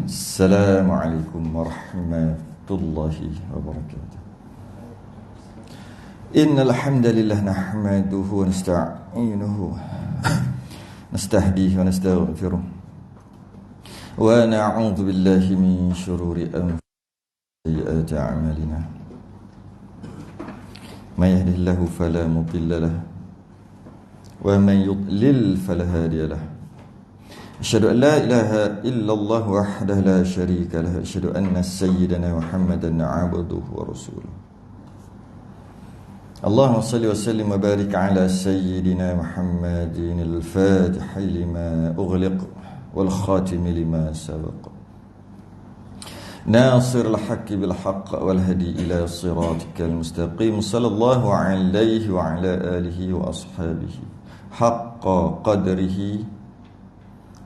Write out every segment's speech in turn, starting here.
Assalamualaikum warahmatullahi wabarakatuh. Innal hamdalillah nahmaduhu wa nasta'inuhu nastahdihi wa nastaghfiruh wa na'udzu billahi min shururi anfusina wa sayyiati a'malina. May yahdihillahu fala mudilla lahu wa man yudlil fala hadiya lahu. Asyhadu an la ilaha illallah wahdahu la syarika lahu. Asyhadu anna sayyidana Muhammadan 'abduhu wa rasuluh. Allahumma salli wa sallim wa barik ala sayyidina Muhammadin al-fatih lima ughliq wal khatim lima sabaq. Nasir al-haqqi bil haqq wal hadi ila siratikal mustaqim. Sallallahu alaihi wa ala alihi wa ashabihi haqqa qadrihi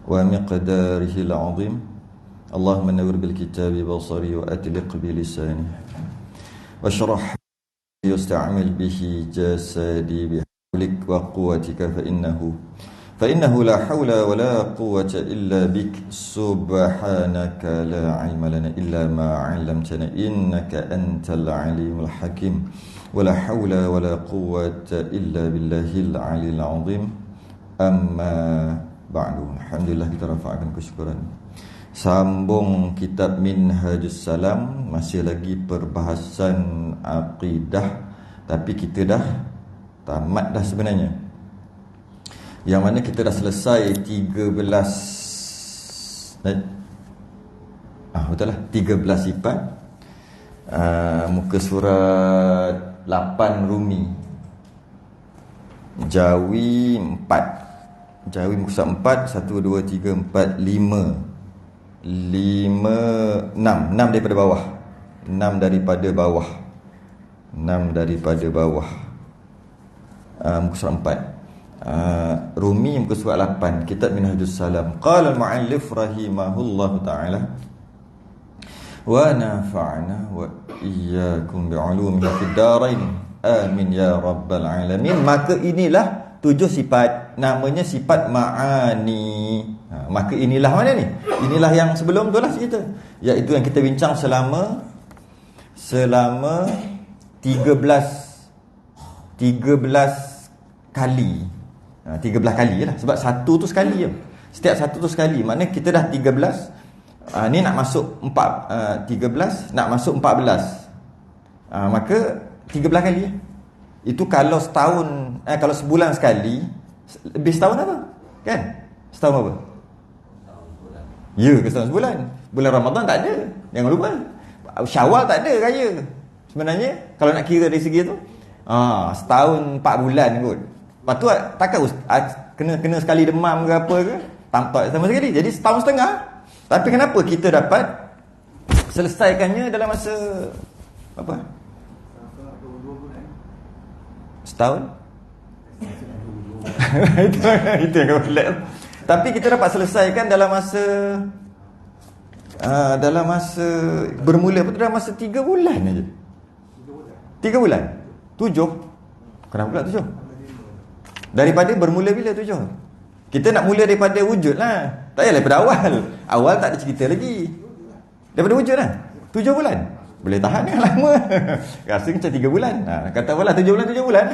wa miqdarihi al-'azim. Allahumma nawwir bil kitabi basari wa atliq bi lisani wa shrah yusta'mil bihi jasadi bihawlik wa quwwatika fa innahu la hawla wa la quwwata illa bik. Subhanaka la 'ilma lana illa ma 'allamtana innaka antal 'alimul hakim. Wa la hawla wa la quwwata illa billahil 'aliyyil 'azim. Amma ba'du. Alhamdulillah, kita rafa'kan kesyukuran. Sambung kitab Minhajus Salam. Masih lagi perbahasan akidah, tapi kita dah tamat dah sebenarnya. Yang mana kita dah selesai 13 betul lah, 13 sifat. Muka surat 8 Rumi. Jawi 4. Jawi muka surat 4, 1, 2, 3, 4, 5 6 daripada bawah. 6 daripada bawah. 6 daripada bawah. Muka surat 4. Rumi muka surat 8. Kitab Minhajus Salam. Qala al-mu'allif rahimahullahu ta'ala wa nafa'na wa iyyakum bi'ulumihi fid darain. Amin ya rabbal alamin. Maka inilah 7 sifat, namanya sifat ma'ani. Maka inilah mana ni? Inilah yang sebelum tu lah cerita, iaitu yang kita bincang selama 13 kali. 13 kali lah. Sebab satu tu sekali je. Setiap satu tu sekali. Maknanya kita dah 13. Ni nak masuk 13, nak masuk 14. Maka 13 kali. Itu kalau setahun, kalau sebulan sekali. Lebih setahun apa? Kan? Setahun apa? Ya, ke setahun sebulan. Bulan Ramadan tak ada, jangan lupa. Syawal tak ada raya. Sebenarnya kalau nak kira dari segi tu, setahun 4 bulan kot. Lepas tu takkan kena sekali demam ke apa ke, tak sama sekali. Jadi setahun setengah. Tapi kenapa kita dapat selesaikannya dalam masa apa? Setahun? itu yang kau pelik. Tapi kita dapat selesaikan dalam masa bermula dalam masa 3 bulan aja. 3 bulan? 7? Kenapa pula 7? Daripada bermula bila 7? Kita nak mula daripada wujud lah. Tak payah daripada awal. Awal tak ada cerita lagi. Daripada wujud lah. 7 bulan. Boleh tahan yang lama. Rasa macam 3 bulan. Kata apalah 7 bulan.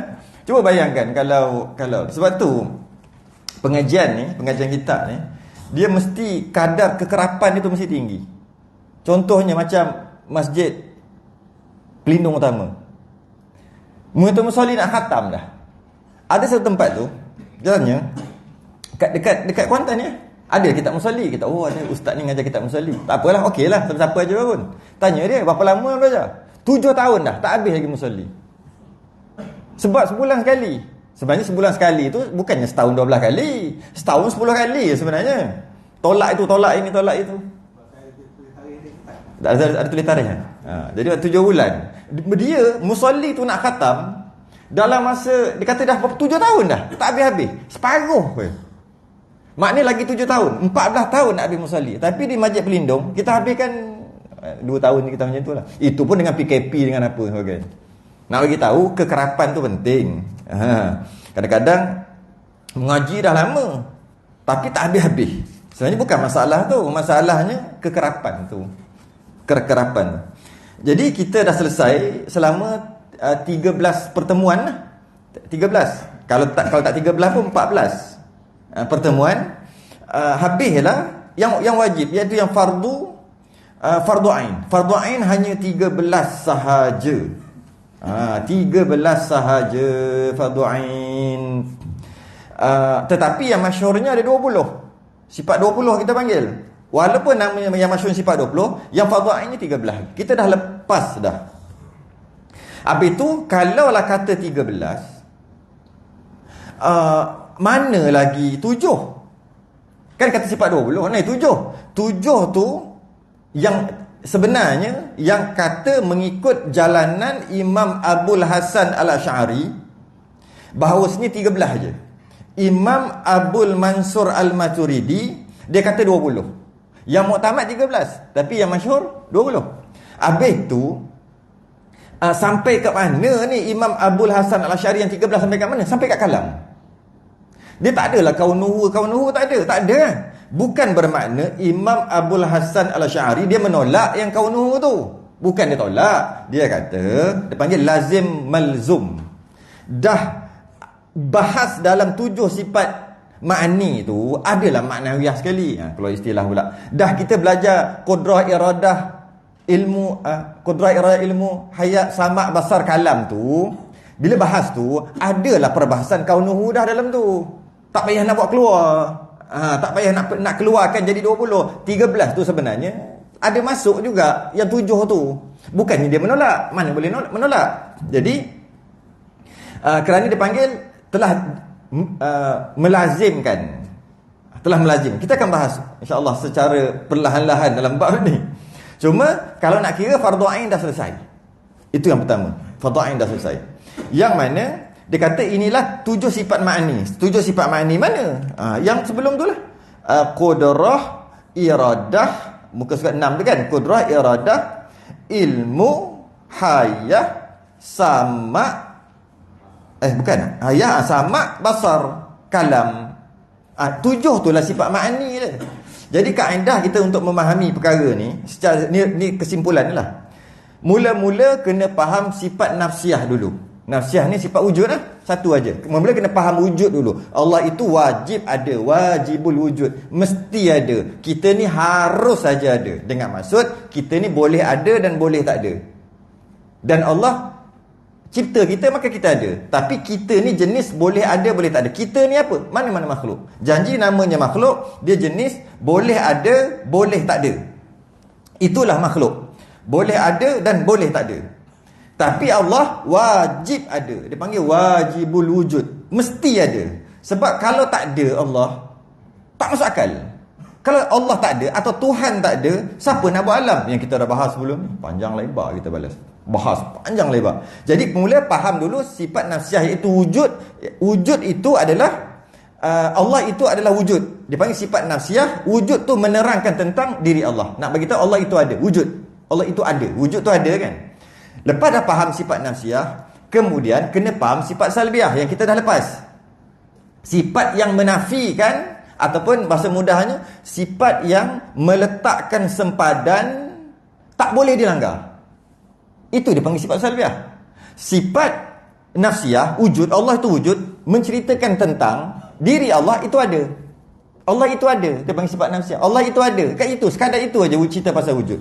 Cuba bayangkan kalau sebab tu pengajian kita ni, dia mesti kadar kekerapan dia tu mesti tinggi. Contohnya macam masjid pelindung utama. Musolli nak khatam dah. Ada satu tempat tu, jalannya dekat Kuantan ya. Ada kitab musolli. Kita ada ustaz ni ngajar kitab musolli. Tak apalah, okeylah, siapa aja pun. Tanya dia berapa lama belajar? 7 tahun dah, tak habis lagi musolli. Sebab sebulan sekali. Sebenarnya sebulan sekali tu bukannya setahun 12 kali. Setahun 10 kali sebenarnya. Tolak itu, tolak ini, tolak itu. Ada tulis tarikh kan? Jadi 7 bulan. Dia musolli tu nak khatam dalam masa, dia kata dah 7 tahun dah, tak habis-habis. Separuh pun. Maknanya lagi 7 tahun, 14 tahun nak habis musolli. Tapi di masjid pelindung kita habiskan 2 tahun kita macam itulah. Itu pun dengan PKP, dengan apa sebagainya. Nak bagi tahu kekerapan tu penting. Kadang-kadang mengaji dah lama tapi tak habis-habis. Sebenarnya bukan masalah tu, masalahnya kekerapan tu. Kekerapan. Jadi kita dah selesai selama 13 pertemuan lah. 13. Kalau tak 13 pun 14 pertemuan. Habislah yang wajib, iaitu yang fardu ain. Fardu ain hanya 13 sahaja. 13 sahaja fardu ain. Tetapi yang masyhurnya ada 20. Sifat 20 kita panggil. Walaupun namanya yang masyhur sifat 20, yang fardu ainnya 13. Kita dah lepas dah. Habis tu kalaulah kata 13, mana lagi 7? Kan kata sifat 20, ni 7. 7 tu yang sebenarnya yang kata mengikut jalanan Imam Abul Hasan Al-Asy'ari, bahawa sini 13 je. Imam Abul Mansur Al-Maturidi dia kata 20. Yang muktamad 13, tapi yang masyhur 20. Habis tu sampai kat mana ni Imam Abul Hasan Al-Asy'ari yang 13 sampai kat mana? Sampai kat kalam. Dia tak adalah kaunuhu tak ada. Bukan bermakna Imam Abul Hasan Al-Asy'ari dia menolak yang kaunuhu tu. Bukan dia tolak. Dia kata, dia panggil lazim malzum. Dah bahas dalam 7 sifat ma'ani tu adalah maknawiyah sekali. Kalau istilah pula. Dah kita belajar qudrah iradah ilmu hayat sama basar kalam tu. Bila bahas tu adalah perbahasan kaunuhu dah dalam tu. Tak payah nak buat keluar. Tak payah nak keluarkan jadi 20. 13 tu sebenarnya ada masuk juga yang 7 tu. Bukannya dia menolak. Mana boleh menolak. Jadi kerana dia panggil telah melazimkan. Kita akan bahas insya-Allah secara perlahan-lahan dalam bab ni. Cuma kalau nak kira fardu ain dah selesai. Itu yang pertama. Fardu ain dah selesai. Yang mana dia kata inilah 7 sifat ma'ani. 7 sifat ma'ani mana? Yang sebelum tu lah. Qudrah, iradah, muka surat 6 tu kan. Qudrah, iradah, ilmu, hayah, sama. Bukan. Hayah, sama, basar, kalam. 7 tu lah sifat ma'ani dia. Jadi kaedah kita untuk memahami perkara ni, secara ni kesimpulan lah. Mula-mula kena faham sifat nafsiah dulu. Nafsiah ni sifat wujud lah. Satu aja. Mula kena faham wujud dulu. Allah itu wajib ada, wajibul wujud, mesti ada. Kita ni harus saja ada. Dengan maksud kita ni boleh ada dan boleh tak ada. Dan Allah cipta kita, maka kita ada. Tapi kita ni jenis boleh ada, boleh tak ada. Kita ni apa? Mana-mana makhluk. Janji namanya makhluk, dia jenis boleh ada, boleh tak ada. Itulah makhluk. Boleh ada dan boleh tak ada. Tapi Allah wajib ada. Dia panggil wajibul wujud. Mesti ada. Sebab kalau tak ada Allah, tak masuk akal. Kalau Allah tak ada atau Tuhan tak ada, siapa nak buat alam? Yang kita dah bahas sebelum ni. Panjang lebar kita bahas panjang lebar. Jadi mula faham dulu sifat nafsiah, iaitu wujud. Wujud itu adalah Allah itu adalah wujud. Dia panggil sifat nafsiah. Wujud tu menerangkan tentang diri Allah. Nak bagi tahu Allah itu ada, wujud. Allah itu ada, wujud tu ada kan. Lepas dah faham sifat nafsiah, kemudian kena faham sifat salbiah yang kita dah lepas. Sifat yang menafikan, ataupun bahasa mudahnya sifat yang meletakkan sempadan, tak boleh dilanggar. Itu dipanggil sifat salbiah. Sifat nafsiah, wujud, Allah itu wujud, menceritakan tentang diri Allah itu ada. Allah itu ada. Dia panggil sifat nafsiah. Allah itu ada. Kat itu, sekadar itu aja cerita pasal wujud.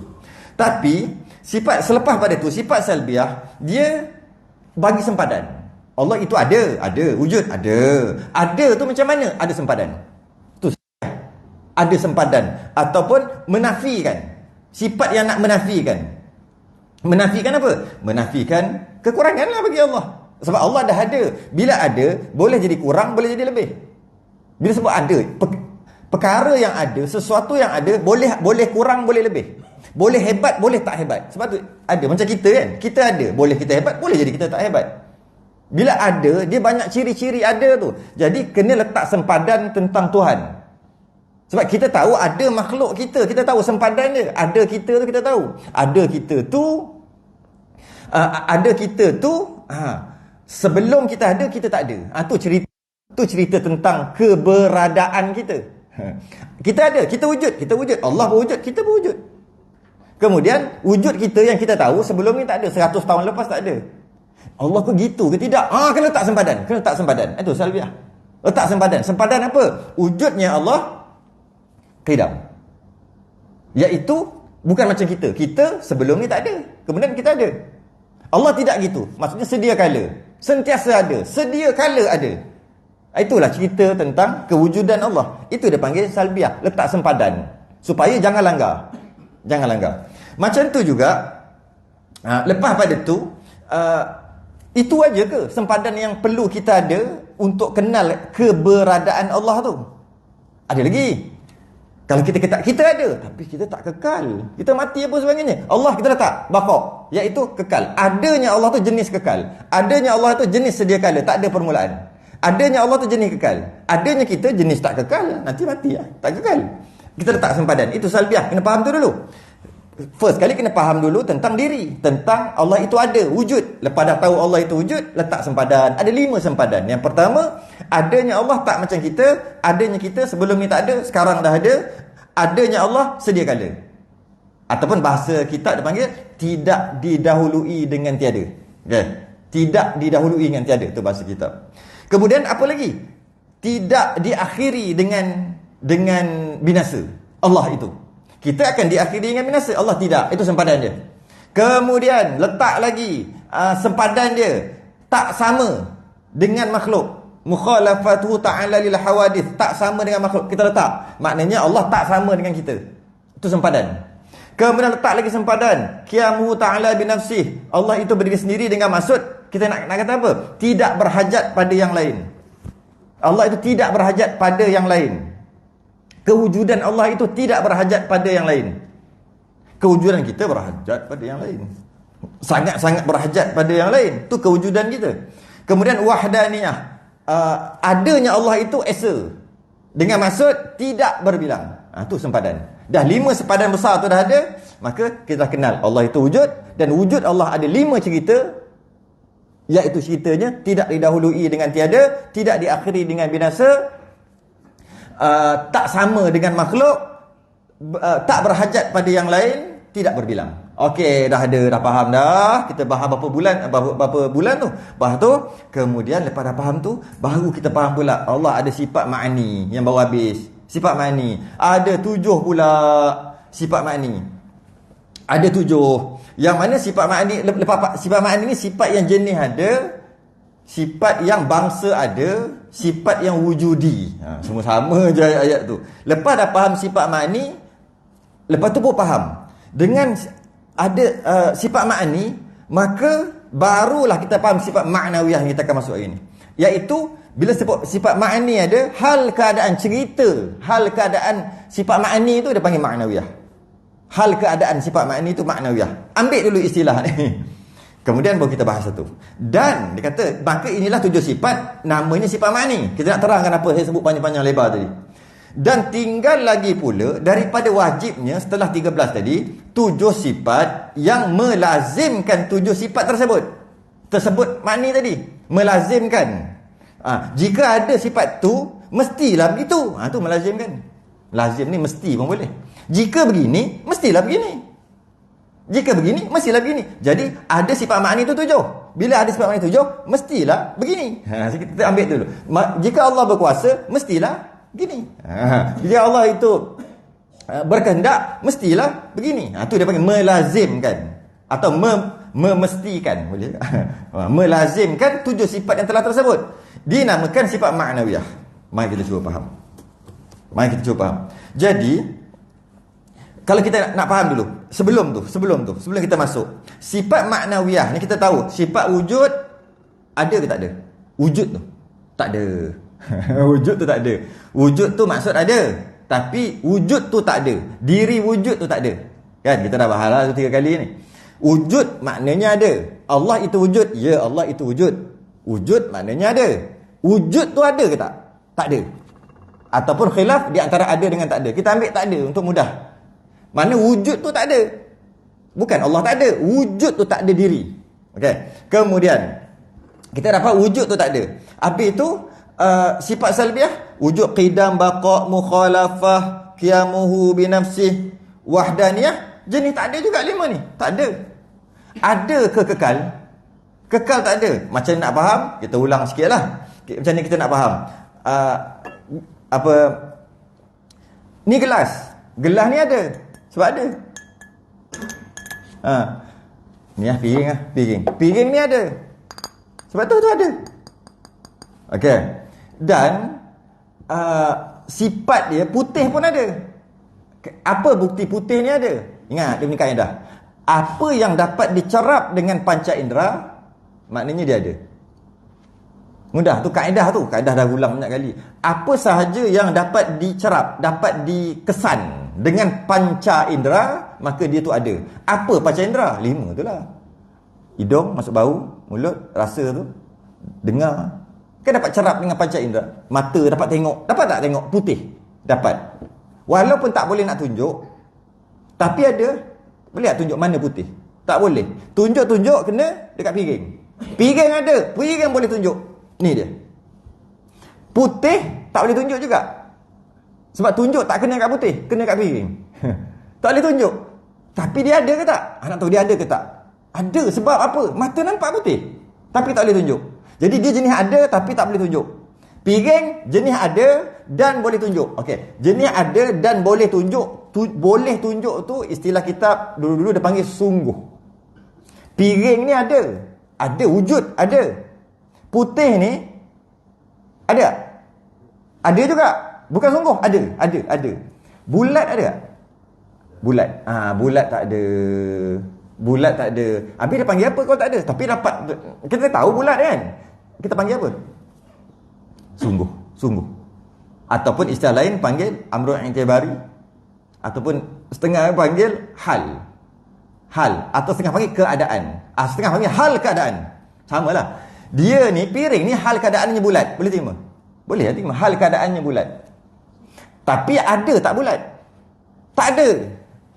Tapi sifat selepas pada itu, sifat salbiah, dia bagi sempadan. Allah itu ada wujud, ada. Ada tu macam mana? Ada sempadan. Tu ada sempadan ataupun menafikan. Sifat yang nak menafikan. Menafikan apa? Menafikan kekurangan lah bagi Allah. Sebab Allah dah ada. Bila ada, boleh jadi kurang, boleh jadi lebih. Bila sebut ada, perkara yang ada, sesuatu yang ada, boleh kurang, boleh lebih. Boleh hebat, boleh tak hebat. Sebab tu ada. Macam kita kan. Kita ada. Boleh kita hebat, boleh jadi kita tak hebat. Bila ada, dia banyak ciri-ciri ada tu. Jadi kena letak sempadan tentang Tuhan. Sebab kita tahu ada makhluk kita. Kita tahu sempadan dia. Ada kita tu kita tahu. Ada kita tu Sebelum kita ada, kita tak ada. Tu cerita tentang keberadaan kita. Kita ada, kita wujud. Allah berwujud, kita berwujud. Kemudian wujud kita yang kita tahu sebelum ni tak ada, 100 tahun lepas tak ada. Allah ke gitu ke tidak? Kena letak sempadan. Itu salbiah. Letak sempadan. Sempadan apa? Wujudnya Allah qidam. Iaitu bukan macam kita. Kita sebelum ni tak ada, kemudian kita ada. Allah tidak gitu. Maksudnya sedia kala, sentiasa ada, sedia kala ada. Itulah cerita tentang kewujudan Allah. Itu dia panggil salbiah, letak sempadan supaya jangan langgar. Macam tu juga lepas pada tu itu aja ke sempadan yang perlu kita ada untuk kenal keberadaan Allah tu? Ada lagi. Kalau kita kata kita ada, tapi kita tak kekal, kita mati apa sebagainya, Allah kita letak baqa, iaitu kekal. Adanya Allah tu jenis kekal. Adanya Allah tu jenis sedia kala, tak ada permulaan. Adanya Allah tu jenis kekal. Adanya kita jenis tak kekal, nanti mati lah, tak kekal. Kita letak sempadan. Itu salbiah. Kena faham tu dulu. First kali kena faham dulu tentang diri, tentang Allah itu ada, wujud. Lepas dah tahu Allah itu wujud, letak sempadan. Ada 5 sempadan. Yang pertama, adanya Allah tak macam kita. Adanya kita sebelum ni tak ada, sekarang dah ada. Adanya Allah sedia kala. Ataupun bahasa kita dia panggil tidak didahului dengan tiada. Okay? Tidak didahului dengan tiada, itu bahasa kita. Kemudian apa lagi? Tidak diakhiri dengan binasa. Allah itu, kita akan diakhiri dengan binasa. Allah tidak. Itu sempadan dia. Kemudian letak lagi sempadan dia tak sama dengan makhluk. Mukhalafatuhu ta'ala lil hawadith, tak sama dengan makhluk. Kita letak, maknanya Allah tak sama dengan kita. Itu sempadan. Kemudian letak lagi sempadan qiyamuhu ta'ala bi nafsih. Allah itu berdiri sendiri dengan maksud, kita nak kata apa? Tidak berhajat pada yang lain. Allah itu tidak berhajat pada yang lain. Kewujudan Allah itu tidak berhajat pada yang lain. Kewujudan kita berhajat pada yang lain. Sangat-sangat berhajat pada yang lain. Itu kewujudan kita. Kemudian wahdaniyah. Adanya Allah itu esa. Dengan maksud tidak berbilang. Itu sempadan. Dah 5 sempadan besar tu dah ada. Maka kita dah kenal Allah itu wujud. Dan wujud Allah ada 5 cerita. Iaitu ceritanya tidak didahului dengan tiada, tidak diakhiri dengan binasa, tak sama dengan makhluk, tak berhajat pada yang lain, tidak berbilang. Okey, dah faham dah. Kita bahas berapa bulan tu. Bahas tu, kemudian lepas dah faham tu, baru kita faham pula Allah ada sifat ma'ani yang baru habis. Sifat ma'ani. Ada 7 pula sifat ma'ani. Ada 7. Yang mana sifat ma'ani, lepas sifat ma'ani ni sifat yang jenis ada, sifat yang bangsa ada, sifat yang wujudi. Semua sama je ayat tu. Lepas dah faham sifat ma'ani, lepas tu pun faham. Dengan ada sifat ma'ani, maka barulah kita faham sifat ma'nawiyah yang kita akan masuk hari ni. Iaitu, bila sifat ma'ani ada, hal keadaan cerita, hal keadaan sifat ma'ani tu dia panggil ma'nawiyah. Hal keadaan sifat ma'ani itu ma'nawiyah. Ambil dulu istilah ni. Kemudian baru kita bahas satu. Dan dia kata, maka inilah 7 sifat, namanya sifat ma'ani. Kita nak terangkan apa saya sebut panjang-panjang lebar tadi. Dan tinggal lagi pula daripada wajibnya setelah 13 tadi, 7 sifat yang melazimkan 7 sifat tersebut ma'ni tadi, melazimkan. Jika ada sifat tu, mestilah begitu. Tu melazimkan. Lazim ni mesti pun boleh. Jika begini, mestilah begini. Jika begini, mestilah begini. Jadi, ada sifat ma'ni itu 7. Bila ada sifat ma'ni 7, mestilah begini. Kita ambil dulu. Jika Allah berkuasa, mestilah begini. Jika Allah itu berkehendak, mestilah begini. Itu dia panggil melazimkan. Atau memestikan. Boleh? Melazimkan 7 sifat yang telah tersebut. Dinamakan sifat ma'nawiyah. Mari kita cuba faham. Jadi, kalau kita nak faham dulu, sebelum kita masuk, sifat ma'nawiyah ni kita tahu, sifat wujud ada ke tak ada? Wujud tu tak ada. Wujud tu tak ada. Wujud tu maksud ada, tapi wujud tu tak ada. Diri wujud tu tak ada. Kan kita dah bahas lah 3 kali ni. Wujud maknanya ada. Allah itu wujud. Ya, Allah itu wujud. Wujud maknanya ada. Wujud tu ada ke tak? Tak ada. Ataupun khilaf di antara ada dengan tak ada. Kita ambil tak ada untuk mudah. Mana wujud tu tak ada. Bukan Allah tak ada, wujud tu tak ada diri. Okey. Kemudian Kita dapat wujud tu tak ada. Habis tu sifat salbiah, wujud qidam, baqa', mukhalafah, qiyamuhu binafsih, wahdaniyah, jenis tak ada juga 5 ni. Tak ada. Ada ke kekal? Kekal tak ada. Macam nak faham, kita ulang sikit lah. Macam ni kita nak faham. Ni gelas. Gelas ni ada. Sebab ada. Ni lah piring lah. Piring ni ada. Sebab tu ada. Okey. Dan sifat dia putih pun ada. Apa bukti putih ni ada? Ingat, dia punya kaedah. Apa yang dapat dicerap dengan panca indera, maknanya dia ada. Mudah tu kaedah tu. Kaedah dah ulang banyak kali. Apa sahaja yang dapat dicerap, dapat dikesan dengan panca indera, maka dia tu ada. Apa panca indera? 5 tu lah. Hidung masuk bau, mulut rasa tu, dengar. Kan dapat cerap dengan panca indera. Mata dapat tengok. Dapat tak tengok? Putih. Dapat. Walaupun tak boleh nak tunjuk, tapi ada. Boleh tak tunjuk mana putih? Tak boleh. Tunjuk-tunjuk kena dekat piring. Piring ada. Piring boleh tunjuk. Ni dia. Putih tak boleh tunjuk juga. Sebab tunjuk tak kena kat putih, kena kat piring. Tak boleh tunjuk. Tapi dia ada ke tak? Nak tahu dia ada ke tak? Ada. Sebab apa? Mata nampak putih, tapi tak boleh tunjuk. Jadi dia jenis ada tapi tak boleh tunjuk. Piring jenis ada dan boleh tunjuk. Okey, jenis ada dan boleh tunjuk. Boleh tunjuk tu istilah kitab dulu-dulu dia panggil sungguh. Piring ni ada. Ada wujud, ada. Putih ni ada tak? Ada juga. Bukan sungguh, ada. Bulat ada tak? Bulat. Bulat tak ada. Bulat tak ada. Habis dia panggil apa kalau tak ada? Tapi dapat, kita tahu bulat kan? Kita panggil apa? Sungguh. Ataupun istilah lain panggil amrun i'tibari, ataupun setengah panggil hal. Atau setengah panggil keadaan. Setengah panggil hal keadaan. Samalah. Dia ni, piring ni hal keadaannya bulat. Boleh terima? Boleh terima. Hal keadaannya bulat. Tapi ada tak bulat? Tak ada.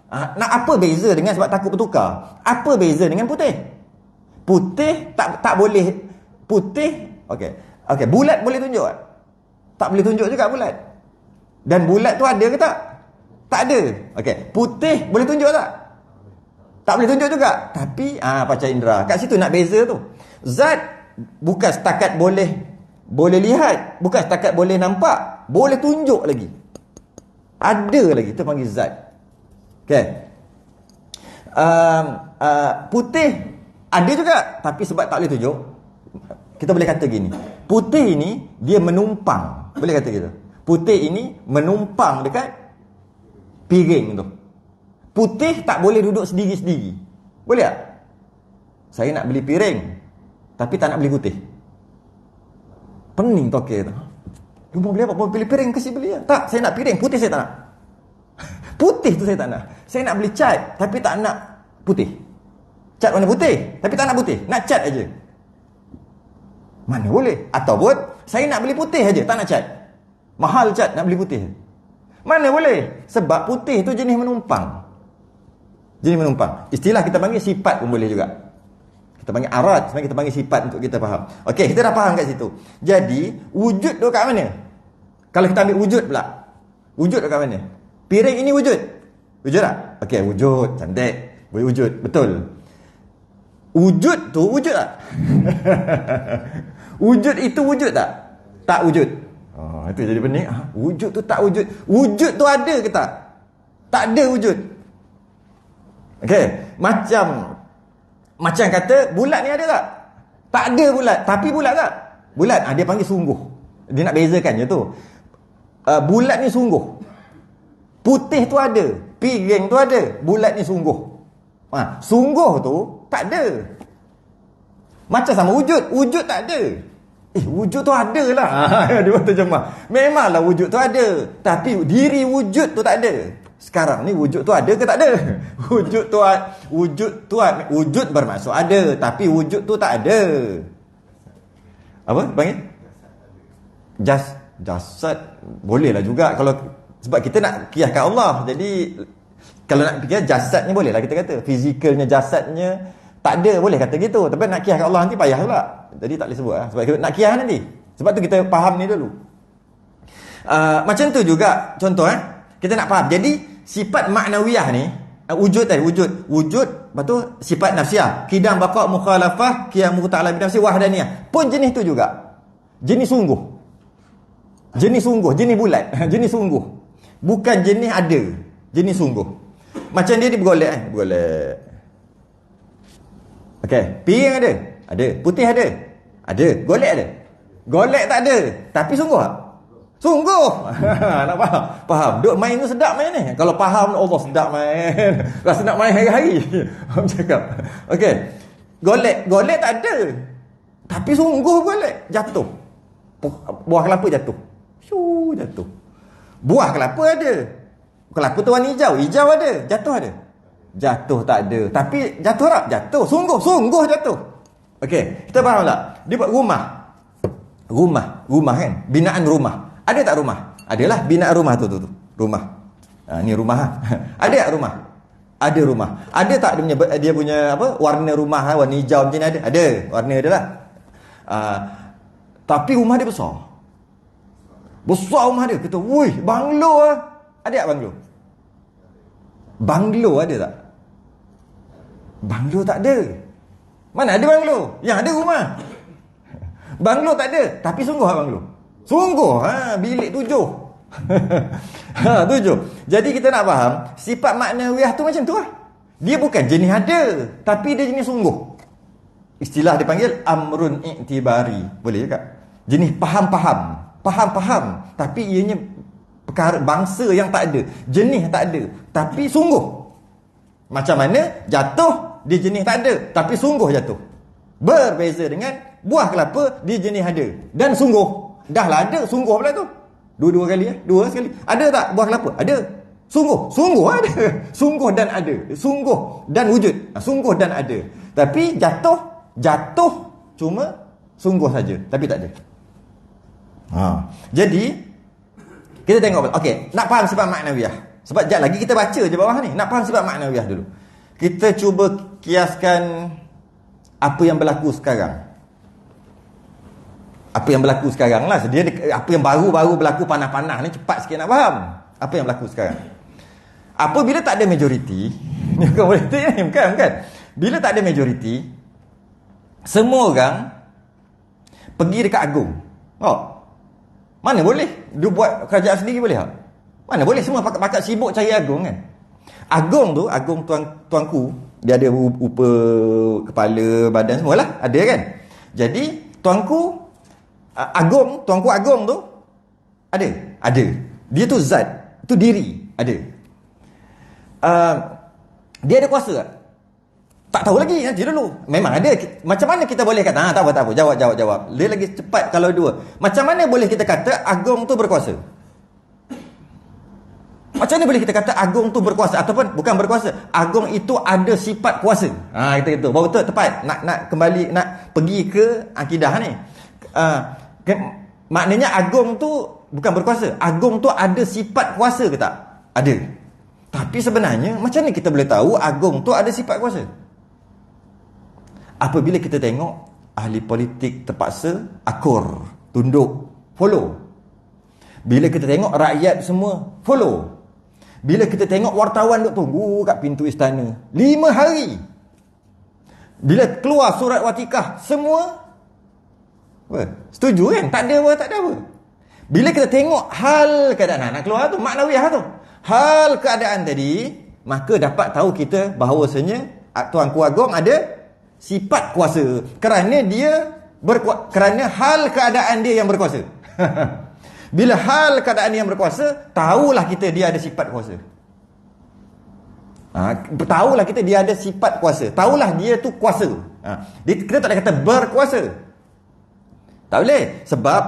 Nak apa beza dengan sebab takut bertukar? Apa beza dengan putih? Putih tak boleh. Putih, okey, bulat boleh tunjuk tak? Tak boleh tunjuk juga bulat. Dan bulat tu ada ke tak? Tak ada. Okey, putih boleh tunjuk tak? Tak boleh tunjuk juga. Tapi panca indera. Kat situ nak beza tu. Zat bukan setakat boleh lihat, bukan setakat boleh nampak, boleh tunjuk lagi. Ada lagi, tu panggil zat. Okey. Putih ada juga, tapi sebab tak boleh tunjuk, kita boleh kata gini. Putih ini dia menumpang. Boleh kata gitu. Putih ini menumpang dekat piring tu. Putih tak boleh duduk sendiri-sendiri. Boleh tak? Saya nak beli piring, tapi tak nak beli putih. Pening tokek tu. You mau beli apa? Mau beli piring, kasih beli lah. Tak, saya nak piring, putih saya tak nak. Putih tu saya tak nak. Saya nak beli cat, tapi tak nak putih. Cat warna putih, tapi tak nak putih. Nak cat aja. Mana boleh? Ataupun saya nak beli putih aja, tak nak cat. Mahal cat, nak beli putih. Mana boleh? Sebab putih tu jenis menumpang. Jenis menumpang. Istilah kita panggil sifat pun boleh juga. Kita panggil arat, sebenarnya kita panggil sifat untuk kita faham. Okey, kita dah faham kat situ. Jadi, wujud tu kat mana? Kalau kita ambil wujud pula. Wujud tu kat mana? Piring ini wujud. Wujud tak? Okey, wujud. Cantik. Boleh wujud. Betul. Wujud tu wujud tak? Wujud itu wujud tak? Tak wujud. Itu jadi pening. Wujud tu tak wujud. Wujud tu ada ke tak? Tak ada wujud. Okey, macam kata bulat ni ada tak? Tak ada bulat, tapi bulat tak? Bulat. Dia panggil sungguh. Dia nak bezakan je tu. Bulat ni sungguh. Putih tu ada, piring tu ada, bulat ni sungguh. Sungguh tu tak ada. Macam sama wujud. Wujud tak ada. Wujud tu ada lah. Dia terjemah. Memanglah wujud tu ada, tapi diri wujud tu tak ada. Sekarang ni wujud tu ada ke tak ada? Wujud bermaksud ada, tapi wujud tu tak ada. Apa panggil? Jasad boleh lah juga, kalau sebab kita nak kiaskan Allah. Jadi kalau nak fikir jasadnya boleh lah kita kata. Fizikalnya jasadnya Tak ada boleh kata gitu. Tapi nak kiyas kat Allah nanti payah pula. Jadi tak boleh sebut lah. Sebab nak kiyas nanti. Sebab tu kita faham ni dulu. Macam tu juga contoh kita nak faham. Jadi sifat maknawiyah ni wujud tadi wujud lepas tu sifat nafsiyah qidam baqa mukhalafah qiyam ta'ala bi nafsi wahdaniyah pun jenis tu juga. Jenis sungguh, jenis bulat. Jenis sungguh, bukan jenis ada, jenis sungguh. Macam dia bergolek bergolek. Okey, piring ada, putih ada, golek ada. Golek tak ada, tapi sungguh tak? Sungguh. Nak faham? Faham. Duk main tu sedap main ni. Kalau faham, Allah sedap main. Rasa nak main hari-hari. Faham cakap. Okey. Golek tak ada. Tapi sungguh golek. Jatuh. Buah kelapa jatuh. Jatuh. Buah kelapa ada. Kelapa tu warna hijau. Hijau ada. Jatuh ada. Jatuh tak ada. Tapi jatuh tak? Jatuh. Sungguh jatuh. Okey. Kita faham tak? Dia buat rumah. Rumah kan? Binaan rumah. Ada tak rumah? Adalah binaan rumah tu. Rumah. Ni rumah. Ada tak rumah? Ada rumah. Ada tak dia punya apa? Warna rumah, warna hijau macam ni ada? Ada. Warna dia lah. Tapi rumah dia besar. Besar rumah dia. Kita, "Wuih, banglo ah." Ada tak banglo? Banglo ada tak? Banglo tak ada. Mana ada banglo? Yang ada rumah. Banglo tak ada. Tapi sungguh banglo. Sungguh, bilik 7. 7. Jadi kita nak faham, sifat maknawiyah tu macam tu lah. Dia bukan jenis ada, tapi dia jenis sungguh. Istilah dipanggil amrun i'tibari. Boleh juga. Jenis faham, tapi ianya perkara bangsa yang tak ada, jenis tak ada, tapi sungguh. Macam mana jatuh dia jenis tak ada, tapi sungguh jatuh. Berbeza dengan buah kelapa dia jenis ada dan sungguh. Dah lah ada, sungguh pula tu. Dua kali dua sekali. Ada tak buah kelapa? Ada. Sungguh ada. Sungguh dan ada. Sungguh dan wujud. Sungguh dan ada. Tapi jatuh cuma sungguh saja, tapi tak ada. Jadi kita tengok. Okey, nak faham sifat maknawiyah. Sebab jap lagi kita baca je bawah ni. Nak faham sifat maknawiyah dulu. Kita cuba kiaskan apa yang berlaku sekarang. Apa yang berlaku sekarang lah. Apa yang baru-baru berlaku panas-panas ni, cepat sikit nak faham. Apa yang berlaku sekarang. Apabila tak ada majoriti, ni bukan politik ni, bukan. Bila tak ada majoriti, semua orang pergi dekat agung. Mana boleh? Dia buat kerajaan sendiri boleh tak? Mana boleh, semua pakat sibuk cari agung kan. Agung tu, agung tuanku, dia ada rupa kepala, badan semualah, ada kan. Jadi tuanku agung tu ada. Dia tu zat, tu diri, ada. Dia ada kuasa tak tahu lagi, nanti dulu. Memang ada. Macam mana kita boleh kata tak apa. Jawab. Dia lagi cepat kalau dua. Macam mana boleh kita kata agung tu berkuasa? Macam mana boleh kita kata agung tu berkuasa ataupun bukan berkuasa? Agung itu ada sifat kuasa. Kita itu baru betul tepat. Nak kembali, nak pergi ke akidah ni. Maknanya agung tu bukan berkuasa. Agung tu ada sifat kuasa ke tak? Ada. Tapi sebenarnya macam mana kita boleh tahu agung tu ada sifat kuasa? Apabila kita tengok ahli politik terpaksa akur, tunduk, follow. Bila kita tengok rakyat semua follow. Bila kita tengok wartawan duk tunggu kat pintu istana 5 hari. Bila keluar surat watikah semua setuju kan? Tak ada apa. Bila kita tengok hal keadaan nak keluar tu, maknawiyah tu. Hal keadaan tadi, maka dapat tahu kita bahawasanya Tuanku Agung ada sifat kuasa kerana kerana hal keadaan dia yang berkuasa. Bila hal keadaan dia yang berkuasa, tahulah kita dia ada sifat kuasa. Tahulah kita dia ada sifat kuasa. Tahulah dia tu kuasa. Kita tak boleh kata berkuasa. Tak boleh. Sebab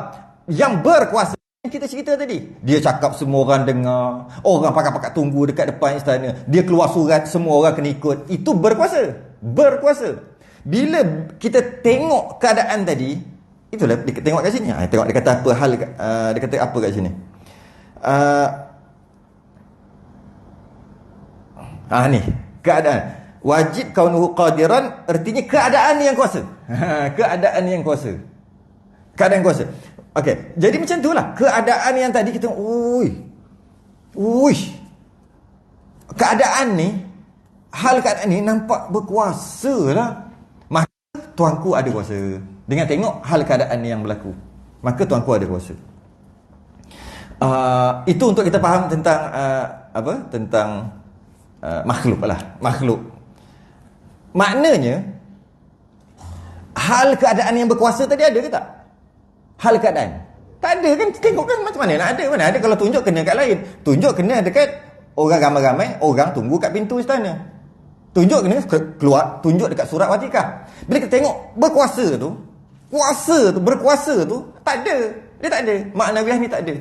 yang berkuasa kita cerita tadi, dia cakap semua orang dengar, orang pakat-pakat tunggu dekat depan istana, dia keluar surat semua orang kena ikut. Itu berkuasa. Bila kita tengok keadaan tadi, itulah dia tengok kat sini. Tengok dia kata apa hal, dia kata apa kat sini. Ni keadaan. Wajib kaunuhu qadiran artinya keadaan yang kuasa. Keadaan yang kuasa. Keadaan kuasa. Okey, jadi macam itulah. Keadaan yang tadi kita keadaan ni, hal keadaan ni nampak berkuasa lah. Maka tuanku ada kuasa. Dengan tengok hal keadaan yang berlaku, maka tuanku ada kuasa. Itu untuk kita faham tentang tentang makhluk lah. Makhluk. Maknanya hal keadaan yang berkuasa tadi ada ke tak? Hal keadaan tak ada kan? Tengok kan macam mana nak ada. Mana ada kalau tunjuk kena kat lain. Tunjuk kena dekat orang ramai-ramai, orang tunggu kat pintu istana. Tunjuk kena keluar, tunjuk dekat surat Watikah. Bila kita tengok berkuasa tu, berkuasa tu tak ada. Dia tak ada. Maknawiah ni tak ada.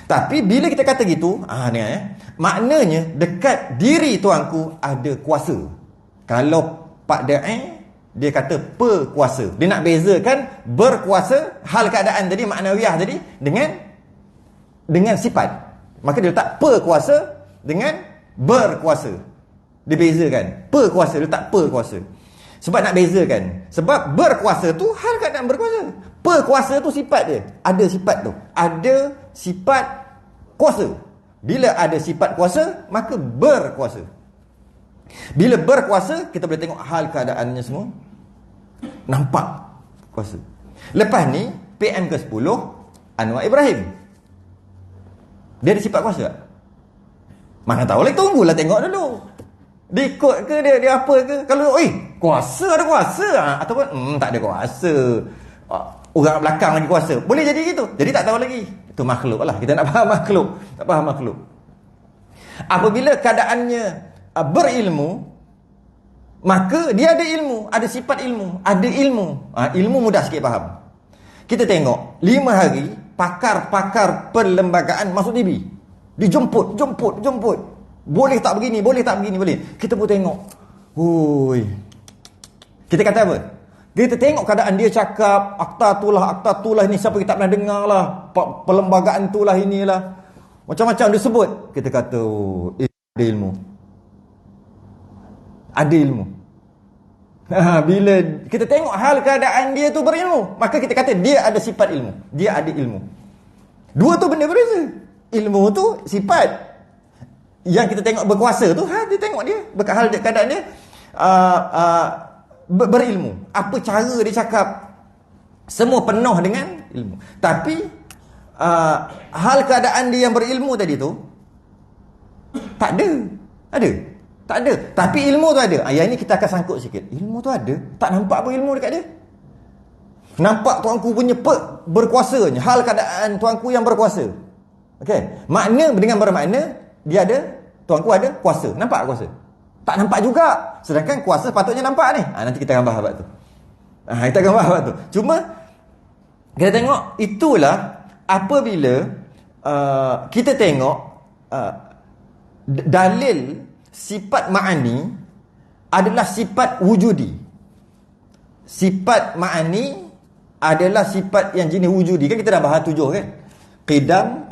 Tapi bila kita kata gitu, maknanya dekat diri tuanku ada kuasa. Kalau Pak Da'i dia kata perkuasa. Dia nak bezakan berkuasa, hal keadaan tadi, maknawiah tadi dengan sifat. Maka dia letak perkuasa dengan berkuasa. Dia bezakan. Perkuasa, dia letak perkuasa. Sebab nak bezakan. Sebab berkuasa tu hal keadaan berkuasa. Perkuasa tu sifat dia. Ada sifat tu. Ada sifat kuasa. Bila ada sifat kuasa, maka berkuasa. Bila berkuasa, kita boleh tengok hal keadaannya semua. Nampak kuasa. Lepas ni, PM ke-10, Anwar Ibrahim. Dia ada sifat kuasa tak? Mana tahu lagi, tunggulah tengok dulu. Dia ikut ke, dia apa ke? Kalau, kuasa ada kuasa. Ataupun, tak ada kuasa. Orang belakang lagi kuasa. Boleh jadi gitu. Jadi tak tahu lagi. Itu makhluk lah. Kita nak faham makhluk. Tak faham makhluk. Apabila keadaannya berilmu, maka dia ada ilmu. Ada sifat ilmu. Ada ilmu. Ilmu mudah sikit faham. Kita tengok 5 hari pakar-pakar perlembagaan masuk TV. Dijemput. Boleh tak begini, boleh. Kita pun tengok. Kita kata apa? Kita tengok keadaan dia cakap, akta tulah ni siapa kita tak pernah dengar lah. Perlembagaan tulah inilah. Macam-macam dia sebut. Kita kata, ada ilmu. Ada ilmu. Bila kita tengok hal keadaan dia tu berilmu, maka kita kata dia ada sifat ilmu. Dia ada ilmu. Dua tu benda berbeza. Ilmu tu sifat. Yang kita tengok berkuasa tu, dia tengok dia. Hal keadaan dia berilmu. Apa cara dia cakap, semua penuh dengan ilmu. Tapi hal keadaan dia yang berilmu tadi tu tak ada. Ada? Tak ada. Tapi ilmu tu ada. Yang ni kita akan sangkut sikit. Ilmu tu ada. Tak nampak apa ilmu dekat dia. Nampak tuanku punya berkuasanya. Hal keadaan tuanku yang berkuasa. Okey. Makna dengan bermakna dia ada, tuanku ada kuasa. Nampak kuasa? Tak nampak juga. Sedangkan kuasa patutnya nampak ni. Nanti kita akan bahas bab tu. Kita akan bahas bab tu. Cuma kita tengok itulah apabila kita tengok dalil sifat ma'ani adalah sifat wujudi. Sifat ma'ani adalah sifat yang jenis wujudi. Kan kita dah bahas 7 kan? Qidam,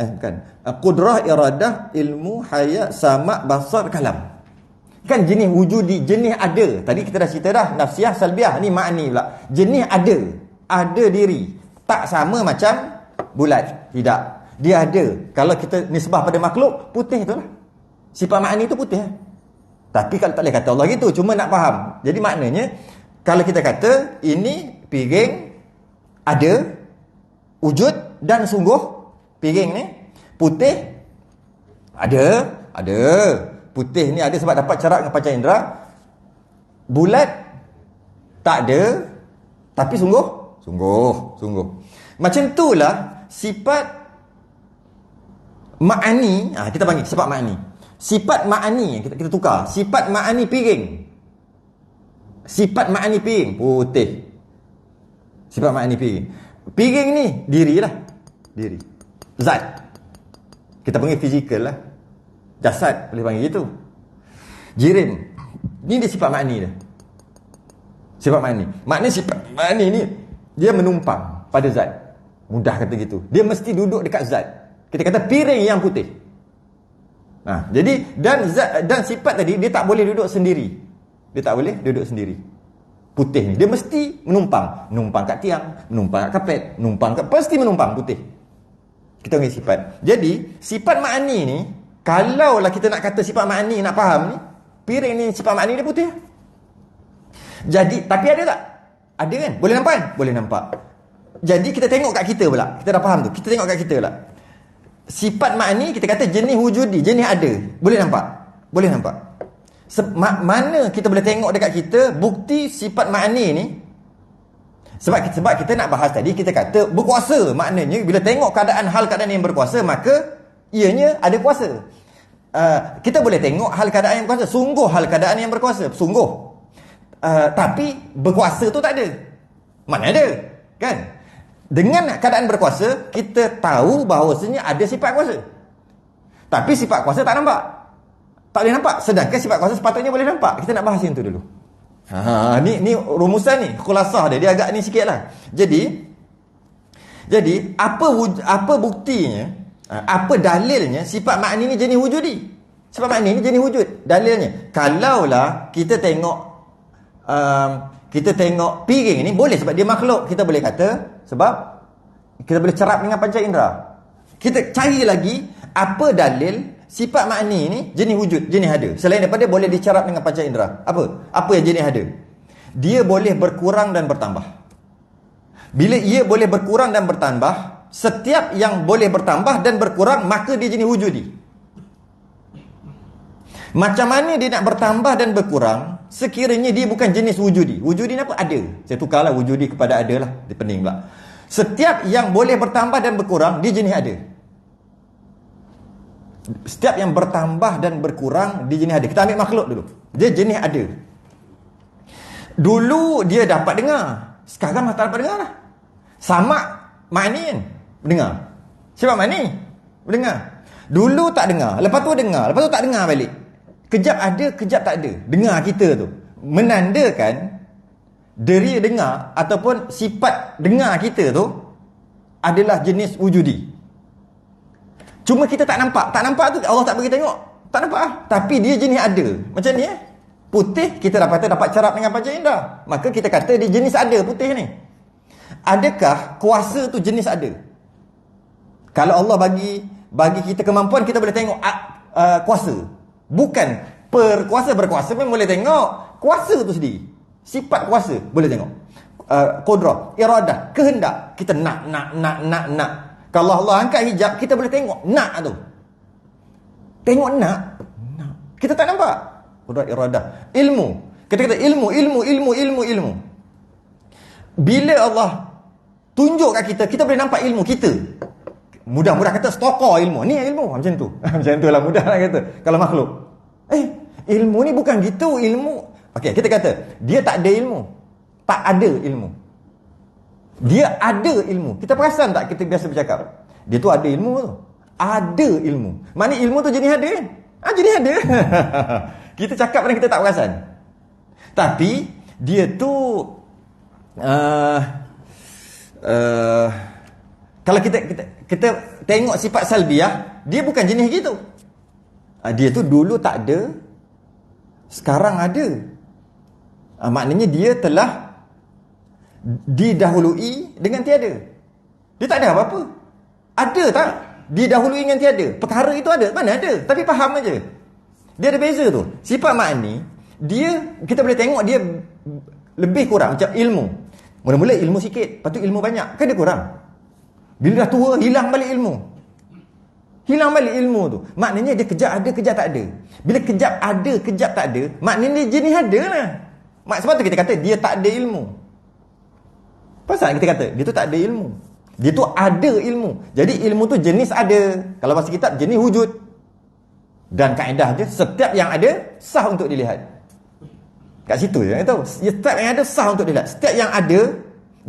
qudrah, iradah, ilmu, haya, sama', basar, kalam. Kan jenis wujudi, jenis ada. Tadi kita dah cerita dah, nafsiyah, salbiah. Ni ma'ani pula. Jenis ada. Ada diri. Tak sama macam bulat. Tidak. Dia ada. Kalau kita nisbah pada makhluk, putih tu lah. Sifat ma'ani tu putih. Tapi kalau tak boleh kata Allah gitu. Cuma nak faham. Jadi maknanya, kalau kita kata, ini piring ada, wujud dan sungguh. Piring ni, putih, ada. Putih ni ada sebab dapat carak dengan panca indera. Bulat tak ada, tapi sungguh. Macam itulah sifat ma'ani. Kita panggil sifat ma'ani. Sifat ma'ani kita tukar. Sifat ma'ani piring. Sifat ma'ani piring putih. Sifat ma'ani piring. Piring ni dirilah. Diri. Zat. Kita panggil fizikal lah. Jasad boleh panggil gitu. Jirim. Ni dia sifat ma'ani dia. Sifat ma'ani. Maknanya sifat ma'ani ni dia menumpang pada zat. Mudah kata gitu. Dia mesti duduk dekat zat. Kita kata piring yang putih. Jadi dan sifat tadi dia tak boleh duduk sendiri. Dia tak boleh duduk sendiri. Putih ni dia mesti menumpang kat tiang, menumpang kat kapet, pasti menumpang putih. Kita panggil sifat. Jadi sifat ma'ani ni, kalaulah kita nak kata sifat ma'ani, nak faham ni, piring ni sifat ma'ani dia putih. Jadi tapi ada tak? Ada kan? Boleh nampak kan? Boleh nampak. Jadi kita tengok kat kita pula. Kita dah faham tu. Kita tengok kat kita pula. Sifat ma'ani kita kata jenis wujudi, jenis ada. Boleh nampak? Boleh nampak. Mana kita boleh tengok dekat kita bukti sifat ma'ani ni? Sebab kita nak bahas tadi, kita kata berkuasa. Maknanya bila tengok keadaan yang berkuasa, maka ianya ada kuasa. Kita boleh tengok hal keadaan yang berkuasa. Sungguh hal keadaan yang berkuasa. Sungguh. Tapi berkuasa tu tak ada. Mana ada? Kan? Dengan keadaan berkuasa, kita tahu bahawasanya ada sifat kuasa. Tapi sifat kuasa tak nampak. Tak boleh nampak. Sedangkan sifat kuasa sepatutnya boleh nampak. Kita nak bahas yang tu dulu. Ni rumusan ni, khulasah dia agak ni sikit lah. Jadi apa buktinya, apa dalilnya sifat ma'ni ni jenis wujudi? Sifat ma'ni ni jenis wujud. Dalilnya, kalaulah kita tengok piring ni, boleh sebab dia makhluk, kita boleh kata sebab kita boleh cerap dengan panca indera. Kita cari lagi apa dalil sifat ma'ni ni jenis wujud, jenis ada. Selain daripada boleh dicerap dengan panca indera. Apa yang jenis ada? Dia boleh berkurang dan bertambah. Bila ia boleh berkurang dan bertambah, setiap yang boleh bertambah dan berkurang, maka dia jenis wujudi. Macam mana dia nak bertambah dan berkurang sekiranya dia bukan jenis wujudi? Wujudi ni apa? Ada. Saya tukarlah wujudi kepada ada lah. Dia pening pula. Setiap yang boleh bertambah dan berkurang, dia jenis ada. Setiap yang bertambah dan berkurang, dia jenis ada. Kita ambil makhluk dulu. Dia jenis ada. Dulu dia dapat dengar. Sekarang tak dapat dengar lah. Sama ma'ni kan? Dengar. Siapa ma'ni? Dengar. Dulu tak dengar. Lepas tu dengar. Lepas tu tak dengar balik. Kejap ada, kejap tak ada. Dengar kita tu menandakan deria dengar ataupun sifat dengar kita tu adalah jenis wujudi. Cuma kita tak nampak. Tak nampak tu Allah tak bagi tengok. Tak nampak lah. Tapi dia jenis ada. Macam ni Putih kita dapat cerap dengan panca indera. Maka kita kata dia jenis ada putih ni. Adakah kuasa tu jenis ada? Kalau Allah bagi kita kemampuan, kita boleh tengok kuasa. Bukan berkuasa pun boleh tengok kuasa tu sendiri. Sifat kuasa boleh tengok. Qudrah, iradah, kehendak. Kita nak. Kalau Allah angkat hijab, kita boleh tengok nak tu. Tengok nak. Kita tak nampak. Qudrah, iradah, ilmu. Kita kata ilmu. Bila Allah tunjuk kat kita boleh nampak ilmu kita. Mudah-mudah kata stokor ilmu. Ni ilmu macam tu. Macam tu lah mudah nak kata. Kalau makhluk. Ilmu ni bukan gitu. Ilmu. Okey, kita kata dia tak ada ilmu. Tak ada ilmu. Dia ada ilmu. Kita perasan tak kita biasa bercakap? Dia tu ada ilmu tu. Ada ilmu. Maknanya ilmu tu jenis ada kan? Jenis ada. Kita cakap padahal kita tak perasan. Tapi dia tu kalau kita tengok sifat salbiah, dia bukan jenis gitu. Dia tu dulu tak ada, sekarang ada. Maknanya dia telah didahului dengan tiada. Dia tak ada apa-apa. Ada tak? Didahului dengan tiada. Perkara itu ada. Mana ada? Tapi faham aja. Dia ada beza tu. Sifat ma'ni, kita boleh tengok dia lebih kurang macam ilmu. Mula-mula ilmu sikit, lepas tu ilmu banyak. Kan dia kurang. Bila dah tua, hilang balik ilmu. Hilang balik ilmu tu. Maknanya dia kejap ada, kejap tak ada. Bila kejap ada, kejap tak ada, maknanya dia jenis ada lah. Sebab tu kita kata dia tak ada ilmu. Pasal kita kata dia tu tak ada ilmu. Dia tu ada ilmu. Jadi ilmu tu jenis ada. Kalau bahasa kitab, jenis wujud. Dan kaedah je, setiap yang ada sah untuk dilihat. Kat situ je tahu. Setiap yang ada sah untuk dilihat. Setiap yang ada,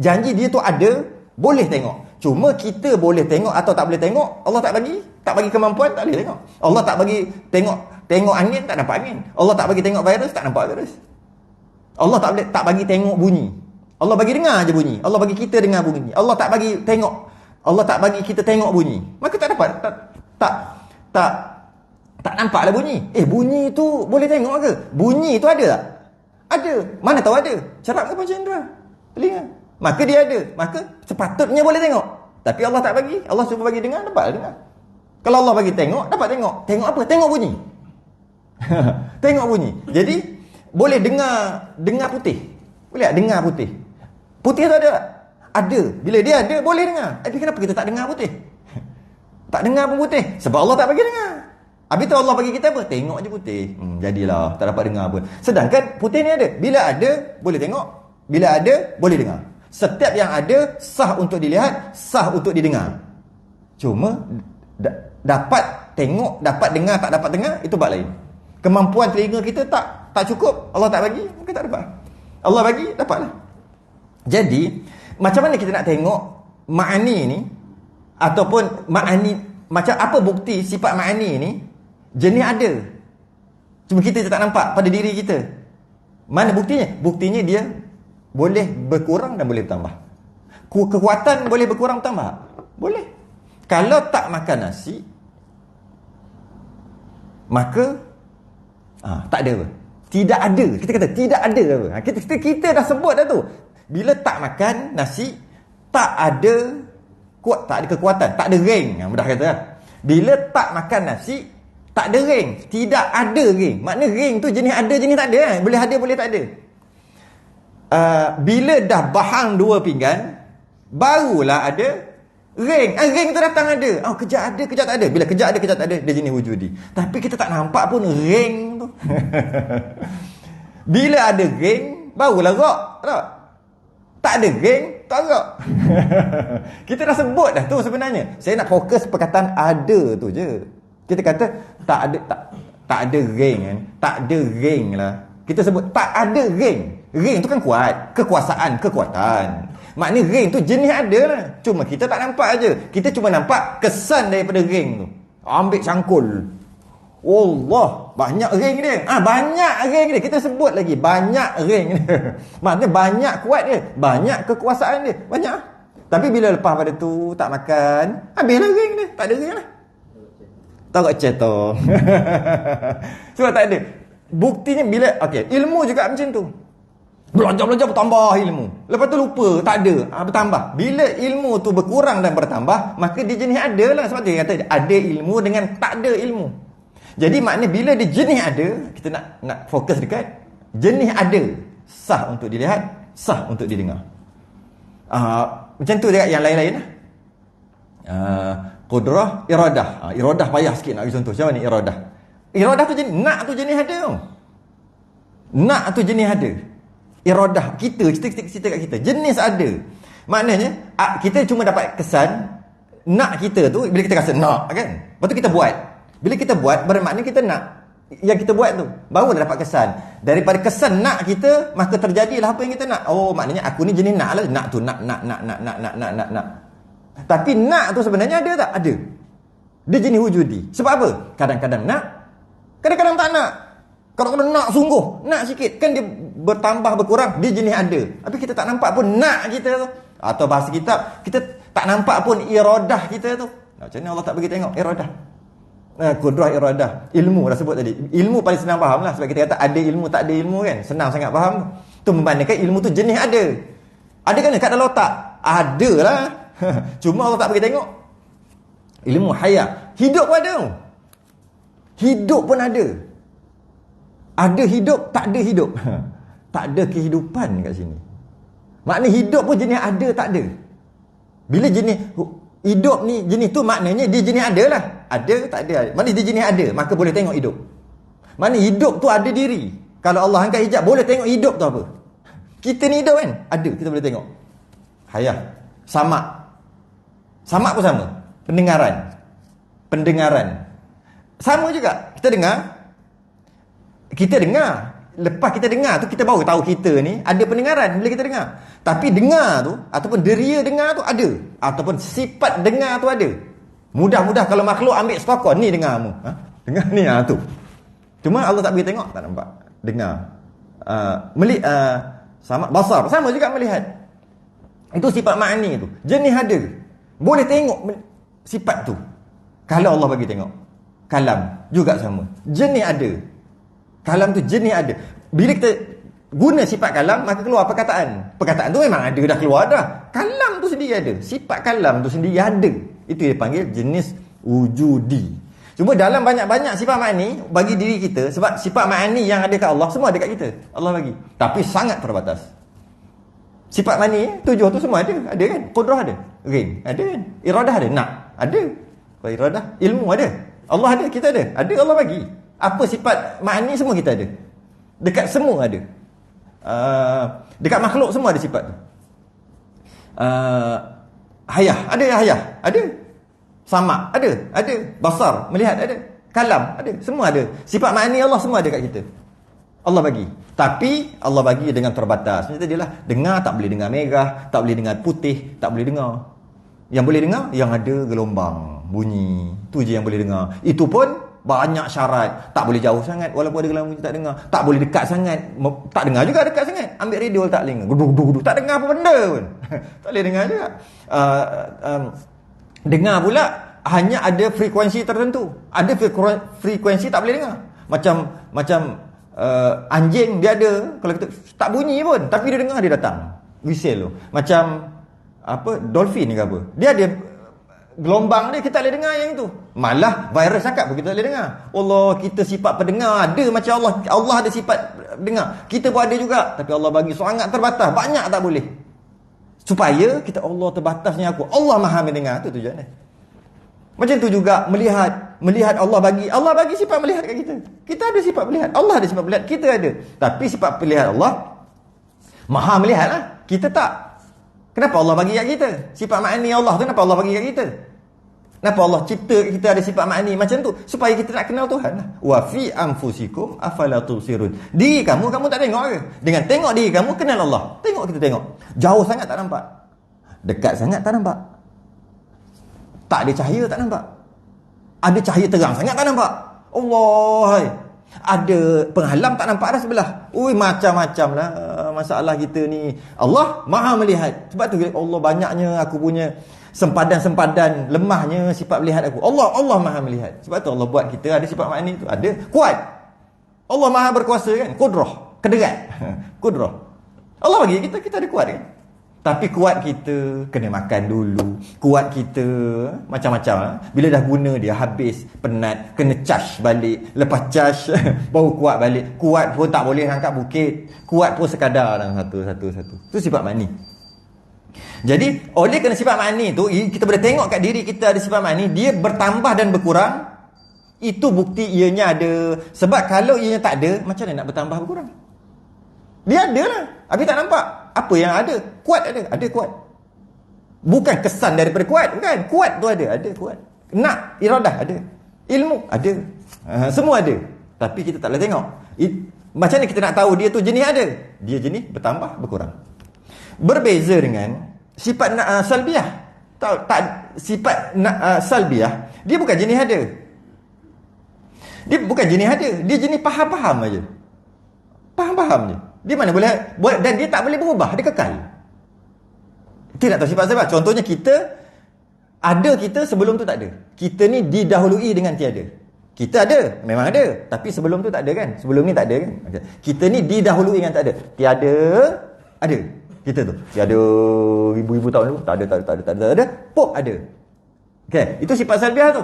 janji dia tu ada, boleh tengok. Cuma kita boleh tengok atau tak boleh tengok, Allah tak bagi kemampuan, tak boleh tengok. Allah tak bagi tengok angin, tak nampak angin. Allah tak bagi tengok virus, tak nampak virus. Allah tak bagi tengok bunyi. Allah bagi dengar je bunyi. Allah bagi kita dengar bunyi. Allah tak bagi tengok. Allah tak bagi kita tengok bunyi. Maka tak dapat tak nampaklah bunyi. Bunyi tu boleh tengok ke? Bunyi tu ada tak? Ada. Mana tahu ada? Cerap ke panca indera? Telinga. Maka dia ada. Maka sepatutnya boleh tengok. Tapi Allah tak bagi. Allah cuba bagi dengar, dapat dengar. Kalau Allah bagi tengok, dapat tengok. Tengok apa? Tengok bunyi. Tengok bunyi. Jadi boleh dengar putih. Boleh tak dengar putih? Putih tu ada tak? Ada. Bila dia ada, boleh dengar. Tapi kenapa kita tak dengar putih? Tak dengar pun putih. Sebab Allah tak bagi dengar. Habis tu Allah bagi kita apa? Tengok je putih. Jadilah tak dapat dengar pun. Sedangkan putih ni ada. Bila ada, boleh tengok. Bila ada, boleh dengar. Setiap yang ada, sah untuk dilihat, sah untuk didengar. Cuma dapat tengok, dapat dengar, tak dapat dengar, itu bab lain. Kemampuan telinga kita tak cukup, Allah tak bagi, maka tak dapat. Allah bagi, dapatlah. Jadi, macam mana kita nak tengok ma'ani ni, ataupun ma'ani, macam apa bukti sifat ma'ani ni, jenis ada. Cuma kita tak nampak pada diri kita. Mana buktinya? Buktinya dia boleh berkurang dan boleh bertambah. Kekuatan boleh berkurang bertambah? Boleh. Kalau tak makan nasi, maka tak ada apa? Tidak ada. Kita kata tidak ada apa? Kita dah sebut dah tu. Bila tak makan nasi, tak ada kekuatan, tak ada ring. Mudah kata. Bila tak makan nasi, tak ada ring. Tidak ada ring. Makna ring tu jenis ada, jenis tak ada. Boleh ada, boleh tak ada. Bila dah bahang 2 pinggan, barulah ada ring. Ring tu datang ada. Kejap ada, kejap tak ada. Bila kejap ada, kejap tak ada, dia jenis wujudi. Tapi kita tak nampak pun ring tu. Bila ada ring, barulah rock. Tak ada ring, tak rock. Kita dah sebut dah tu sebenarnya. Saya nak fokus perkataan ada tu je. Kita kata tak ada ring kan. Tak ada ring lah. Kita sebut tak ada ring. Ring tu kan kuat. Kekuasaan, kekuatan. Maknanya ring tu jenis ada lah. Cuma kita tak nampak aja. Kita cuma nampak kesan daripada ring tu. Ambil cangkul. Allah, banyak ring dia. Banyak ring dia. Kita sebut lagi banyak ring dia. Maknanya banyak kuat dia. Banyak kekuasaan dia. Banyak. Tapi bila lepas pada tu tak makan, habislah ring dia. Tak ada ring lah. Tahu cetong. Sebab tak ada. Buktinya bila ilmu juga macam tu. Belajar bertambah ilmu. Lepas tu lupa, tak ada, bertambah. Bila ilmu tu berkurang dan bertambah, maka dia jenis ada lah. Sebab tu dia kata ada ilmu dengan tak ada ilmu. Jadi maknanya bila dia jenis ada, kita nak fokus dekat jenis ada, sah untuk dilihat, sah untuk didengar. Macam tu dekat yang lain-lain lah. Qudrah, iradah. Iradah payah sikit nak bagi contoh. Macam mana iradah? Iradah tu jenis, nak tu jenis ada tau. Nak tu jenis ada. Iradah, kita kat kita. Jenis ada. Maknanya, kita cuma dapat kesan, nak kita tu, bila kita rasa nak kan. Lepas tu kita buat. Bila kita buat, bermakna kita nak. Yang kita buat tu, baru dah dapat kesan. Daripada kesan nak kita, maka terjadilah apa yang kita nak. Maknanya aku ni jenis nak lah. Nak tu, nak. Tapi nak tu sebenarnya ada tak? Ada. Dia jenis wujudi. Sebab apa? Kadang-kadang nak, kadang-kadang tak nak. Kadang-kadang nak sungguh, nak sikit. Kan dia bertambah, berkurang, dia jenis ada. Tapi kita tak nampak pun nak kita tu. Atau bahasa kitab, kita tak nampak pun iradah kita tu. Macam mana Allah tak bagi tengok iradah? Qudrah, iradah. Ilmu dah sebut tadi. Ilmu paling senang faham lah. Sebab kita kata ada ilmu, tak ada ilmu kan. Senang sangat faham. Tu membandingkan ilmu tu jenis ada. Ada kan kat dalam otak? Ada lah. Cuma Allah tak bagi tengok. Ilmu hayat. Hidup pun ada. Hidup pun ada. Ada hidup, tak ada hidup. Tak ada kehidupan kat sini. Maknanya hidup pun jenis ada, tak ada. Bila jenis hidup ni, jenis tu maknanya dia jenis ada lah. Ada, tak ada. Maknanya dia jenis ada, maka boleh tengok hidup. Maknanya hidup tu ada diri. Kalau Allah angkat hijab, boleh tengok hidup tu apa. Kita ni hidup kan? Ada, kita boleh tengok. Hayah. Samak. Samak pun sama. Pendengaran. Sama juga. Kita dengar. Lepas kita dengar tu, kita baru tahu kita ni ada pendengaran bila kita dengar. Tapi dengar tu, ataupun deria dengar tu ada. Ataupun sifat dengar tu ada. Mudah-mudah kalau makhluk ambil stokon, ni dengarmu. Dengar ni tu. Cuma Allah tak bagi tengok, tak nampak. Dengar. Sama basar. Sama juga melihat. Itu sifat ma'ani tu. Jenis ada. Boleh tengok sifat tu. Kalau Allah bagi tengok. Kalam juga sama. Jenis ada. Kalam tu jenis ada. Bila kita guna sifat kalam, maka keluar perkataan. Perkataan tu memang ada, dah keluar dah. Kalam tu sendiri ada. Sifat kalam tu sendiri ada. Itu dia panggil jenis wujudi. Cuma dalam banyak-banyak sifat ma'ani bagi diri kita, sebab sifat ma'ani yang ada kat Allah, semua ada kat kita. Allah bagi. Tapi sangat terbatas. Sifat ma'ani, 7 tu semua ada. Ada kan? Qudrah ada. Rin, ada kan? Iradah ada. Nak, ada. Kalau iradah, ilmu ada. Allah ada, kita ada. Ada, Allah bagi. Apa sifat ma'ani semua kita ada. Dekat semua ada. Dekat makhluk semua ada sifat tu. Hayah, ada hayah, ada. Sama, ada. Basar, melihat, ada. Kalam, ada. Semua ada. Sifat ma'ani Allah semua ada kat kita. Allah bagi. Tapi Allah bagi dengan terbatas. Macam tadi lah, dengar tak boleh dengar merah, tak boleh dengar putih, tak boleh dengar. Yang boleh dengar, yang ada gelombang, bunyi. Tu je yang boleh dengar. Itu pun banyak syarat. Tak boleh jauh sangat, walaupun ada gelombang bunyi tak dengar. Tak boleh dekat sangat, tak dengar juga dekat sangat. Ambil radio tak dengar, guduk, tak dengar apa benda pun. Tak boleh dengar juga. Dengar pula hanya ada frekuensi tertentu. Ada frekuensi tak boleh dengar. Macam anjing dia ada, kalau kita tak bunyi pun, tapi dia dengar, dia datang whistle tu. Macam apa, dolphin ni ke apa, dia ada gelombang dia, kita tak boleh dengar yang itu. Malah virus cakap pun kita tak boleh dengar. Allah, kita sifat pendengar ada macam Allah ada sifat dengar, kita pun ada juga. Tapi Allah bagi sangat terbatas, banyak tak boleh. Supaya kita, Allah terbatasnya aku, Allah maha mendengar, tu tujuan dia. Macam tu juga melihat Allah bagi sifat melihat kat kita. Kita ada sifat melihat, Allah ada sifat melihat, kita ada. Tapi sifat melihat Allah maha melihat lah, kita tak. Kenapa Allah bagi kat kita? Sifat ma'ani Allah tu kenapa Allah bagi kat kita? Kenapa Allah cipta kita ada sifat ma'ani macam tu? Supaya kita nak kenal Tuhan lah. Wa fi anfusikum afala tubsirun. Diri kamu tak tengok ke? Dengan tengok diri kamu, kenal Allah. Tengok, kita tengok. Jauh sangat tak nampak. Dekat sangat tak nampak. Tak ada cahaya tak nampak. Ada cahaya terang sangat tak nampak. Allah, ada penghalang tak nampak dah sebelah. Ui, macam-macam lah masalah kita ni. Allah maha melihat. Sebab tu Allah banyaknya aku punya sempadan-sempadan, lemahnya sifat melihat aku. Allah maha melihat. Sebab tu Allah buat kita ada sifat makni tu. Ada, kuat. Allah maha berkuasa kan. Kudrah, kederat. Kudrah. Allah bagi kita ada kuat kan. Tapi kuat kita kena makan dulu. Kuat kita macam-macam. Bila dah guna dia habis, penat, kena charge balik. Lepas charge baru kuat balik. Kuat pun tak boleh angkat bukit. Kuat pun sekadar dalam satu. Itu sifat mani. Jadi oleh kerana sifat mani tu, kita boleh tengok kat diri kita ada sifat mani, dia bertambah dan berkurang. Itu bukti ianya ada. Sebab kalau ianya tak ada, macam mana nak bertambah berkurang? Dia ada lah, tapi tak nampak. Apa yang ada? Kuat ada kuat. Bukan kesan daripada kuat, bukan. Kuat tu ada kuat. Nak, iradah ada. Ilmu ada. Semua ada. Tapi kita tak boleh tengok. Macam mana kita nak tahu dia tu jenis ada? Dia jenis bertambah, berkurang. Berbeza dengan sifat salbiah. Sifat salbiah, dia bukan jenis ada. Dia bukan jenis ada. Dia jenis faham-faham aja. Faham-faham je. Dia mana boleh buat, dan dia tak boleh berubah, dia kekal. Tidak tahu sifat-sifat. Contohnya kita sebelum tu tak ada. Kita ni didahului dengan tiada. Kita ada, memang ada, tapi sebelum tu tak ada kan. Sebelum ni tak ada kan. Kita ni didahului dengan tak ada. Tiada, ada. Kita tu tiada ribu-ribu tahun dulu, tak ada. Pop ada. Okey, itu sifat salbiah tu.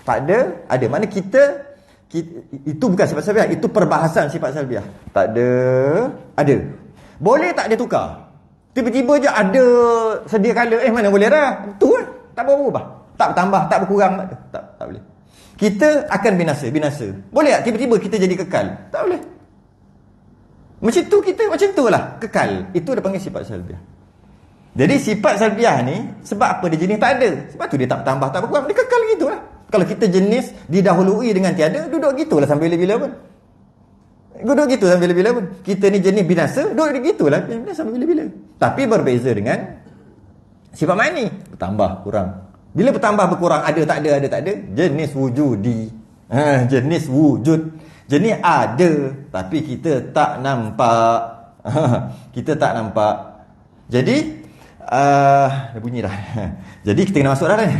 Tak ada. Mana kita itu bukan sifat salbiah, itu perbahasan sifat salbiah. Tak ada. Boleh tak dia tukar? Tiba-tiba je ada sedia kala, mana boleh dah. Tu lah, tak berubah. Tak bertambah, tak berkurang. Tak boleh. Kita akan binasa. Boleh tak tiba-tiba kita jadi kekal? Tak boleh. Macam tu lah, kekal. Itu dia panggil sifat salbiah. Jadi sifat salbiah ni, sebab apa dia jenis tak ada? Sebab tu dia tak bertambah, tak berkurang. Dia kekal gitu lah. Kalau kita jenis didahului dengan tiada, duduk gitulah sampai bila-bila pun. Kita ni jenis binasa, duduk gitulah sampai bila-bila. Tapi berbeza dengan sifat mani, bertambah, kurang. Bila bertambah, berkurang, ada tak ada, jenis wujudi. Jenis wujud. Jenis ada, tapi kita tak nampak. Jadi dah bunyi dah. Jadi kita kena masuk dah kan.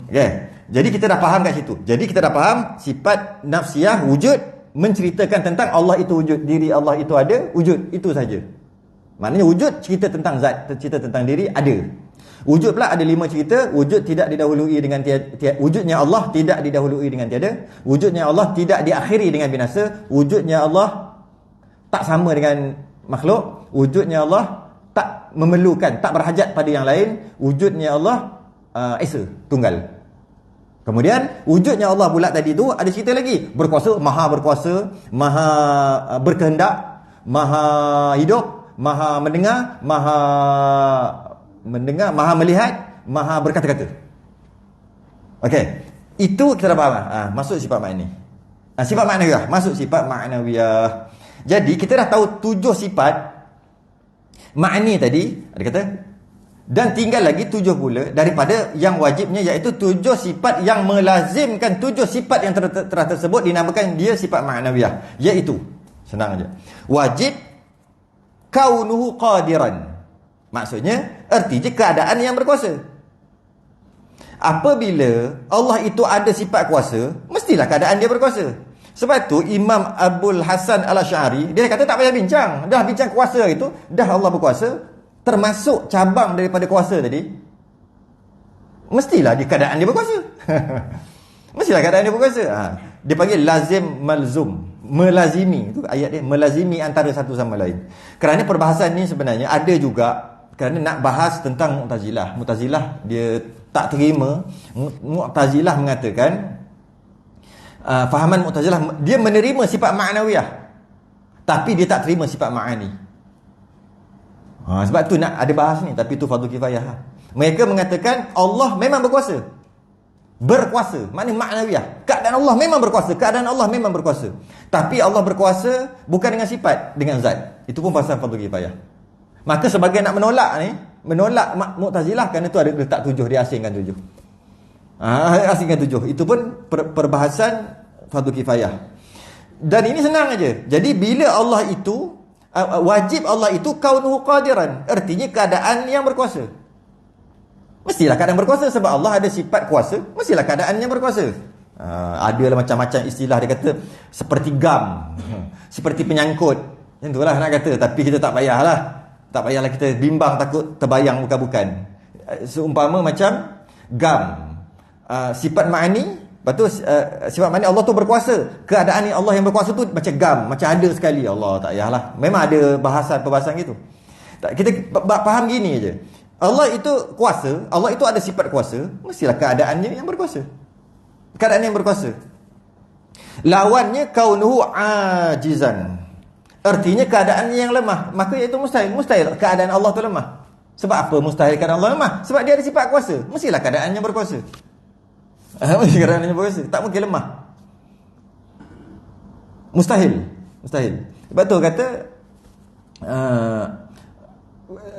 Okay. Jadi kita dah faham kat situ. Jadi kita dah faham sifat nafsiyah wujud menceritakan tentang Allah itu wujud, diri Allah itu ada, wujud, itu saja. Maknanya wujud cerita tentang zat, cerita tentang diri ada. Wujud pula ada 5 cerita. Wujud tidak didahului dengan wujudnya Allah tidak didahului dengan tiada. Wujudnya Allah tidak diakhiri dengan binasa. Wujudnya Allah tak sama dengan makhluk. Wujudnya Allah tak memerlukan, tak berhajat pada yang lain. Wujudnya Allah Esa, tunggal. Kemudian wujudnya Allah pula tadi tu ada cerita lagi. Berkuasa, maha berkehendak, maha hidup, maha mendengar, maha melihat, maha berkata-kata. Okey, itu kita dah faham. Masuk sifat makni. Sifat maknawiyah, masuk sifat maknawiyah. Jadi kita dah tahu 7 sifat makni tadi, ada kata, dan tinggal lagi 7 pula daripada yang wajibnya, iaitu 7 sifat yang melazimkan 7 sifat yang telah tersebut dinamakan dia sifat maknawiyah, iaitu senang aja. Wajib kaunuhu qadiran. Maksudnya artinya keadaan yang berkuasa. Apabila Allah itu ada sifat kuasa, mestilah keadaan dia berkuasa. Sebab tu Imam Abul Hasan Al-Asy'ari dia kata tak payah bincang. Dah bincang kuasa itu, dah Allah berkuasa, termasuk cabang daripada kuasa tadi, mestilah di keadaan dia berkuasa. Mestilah keadaan dia berkuasa. Dia panggil lazim malzum, melazimi. Itu ayat dia, melazimi antara satu sama lain. Kerana perbahasan ni sebenarnya ada juga kerana nak bahas tentang Mu'tazilah. Mu'tazilah dia tak terima. Mu'tazilah mengatakan fahaman Mu'tazilah, dia menerima sifat ma'nawiyah, tapi dia tak terima sifat ma'ani. Sebab tu nak ada bahas ni, tapi tu fardu kifayah. Mereka mengatakan Allah memang berkuasa. Berkuasa, maknanya ma'nawiyah. Keadaan Allah memang berkuasa, keadaan Allah memang berkuasa. Tapi Allah berkuasa bukan dengan sifat, dengan zat. Itu pun pasal fardu kifayah. Maka sebagian nak menolak ni, menolak Mu'tazilah kerana tu ada letak 7, dia asingkan 7. Asingkan 7. Itu pun perbahasan fardu kifayah. Dan ini senang aja. Jadi bila Allah itu wajib Allah itu kaunuhu qadiran, artinya keadaan yang berkuasa. Mestilah keadaan berkuasa sebab Allah ada sifat kuasa, mestilah keadaan yang berkuasa. Adalah macam-macam istilah, dia kata seperti gam, seperti penyangkut. Itulah nak kata, tapi kita tak payahlah. Tak payahlah kita bimbang takut terbayang bukan-bukan. Seumpama macam gam, sifat ma'ani, lepas tu sifat ma'ani Allah tu berkuasa. Keadaan ni Allah yang berkuasa tu macam gam, macam ada sekali. Allah tak payahlah. Memang ada perbahasan gitu. Kita faham gini aja. Allah itu kuasa, Allah itu ada sifat kuasa, mestilah keadaannya yang berkuasa. Keadaan yang berkuasa. Lawannya kaunuhu ajizan. Artinya keadaannya yang lemah, maka iaitu mustahil. Mustahil keadaan Allah tu lemah. Sebab apa mustahil keadaan Allah lemah? Sebab dia ada sifat kuasa, mestilah keadaannya berkuasa. Mesti keadaannya berkuasa, tak mungkin lemah. Mustahil. Sebab tu kata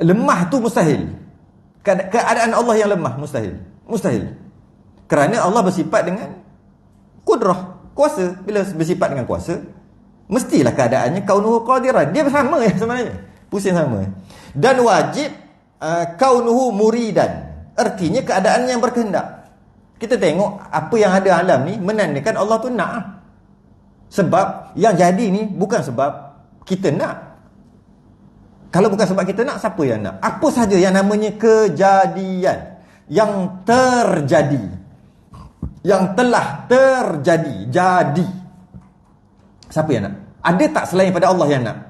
lemah tu mustahil. Keadaan Allah yang lemah mustahil. Kerana Allah bersifat dengan kudrah, kuasa. Bila bersifat dengan kuasa, mestilah keadaannya kaunuhu qadiran. Dia sama sebenarnya. Pusing sama. Dan wajib kaunuhu muridan. Artinya keadaan yang berkehendak. Kita tengok apa yang ada alam ni menandakan Allah tu nak. Sebab yang jadi ni bukan sebab kita nak. Kalau bukan sebab kita nak, siapa yang nak? Apa saja yang namanya kejadian, yang terjadi, yang telah terjadi, jadi, siapa yang nak? Ada tak selain pada Allah yang nak?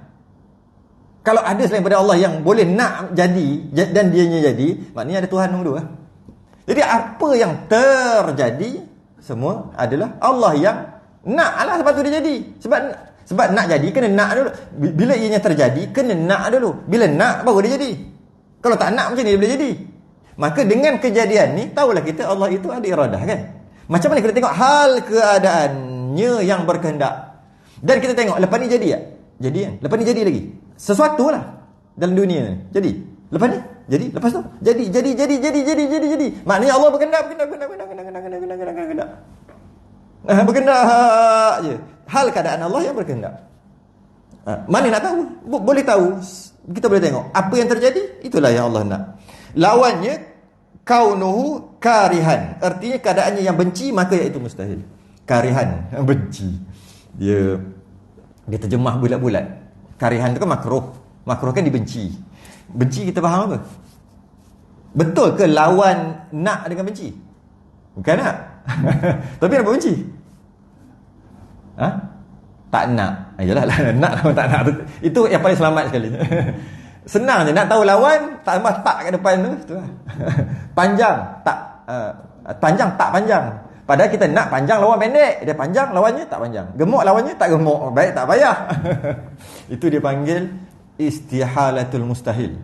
Kalau ada selain pada Allah yang boleh nak jadi dan dianya jadi, maknanya ada Tuhan nombor 2. Jadi apa yang terjadi semua adalah Allah yang nak. Alah sebab tu dia jadi. Sebab nak jadi kena nak dulu. Bila ianya terjadi kena nak dulu. Bila nak baru dia jadi. Kalau tak nak macam ni dia boleh jadi. Maka dengan kejadian ni tahulah kita Allah itu ada iradah kan. Macam mana kita tengok hal keadaannya yang berkehendak. Dan kita tengok lepas ni jadi tak? Jadi kan? Lepas ni jadi lagi. Sesuatu lah dalam dunia ni. Jadi. Lepas ni jadi. Lepas tu jadi. Maknanya Allah berkehendak. Berkehendak je. Hal keadaan Allah yang berkehendak. Mana nak tahu? Boleh tahu. Kita boleh tengok apa yang terjadi, itulah yang Allah nak. Lawannya kaunuhu karihan. Artinya keadaannya yang benci, maka iaitu mustahil. Karihan, benci. Dia terjemah bulat-bulat. Karihan tu kan makruh. Makruh kan dibenci. Benci kita faham apa? Betul ke lawan nak dengan benci? Bukan nak. Tapi apa benci? Ha? Tak nak. Yalah, nak lawan tak nak tu. Itu yang paling selamat sekali. Senang je nak tahu lawan, tambah tak kat depan tu lah. Panjang, tak panjang, tak panjang. Padahal kita nak panjang lawan pendek. Dia panjang lawannya tak panjang. Gemuk lawannya tak gemuk. Baik tak payah. Itu dia panggil istihalatul mustahil.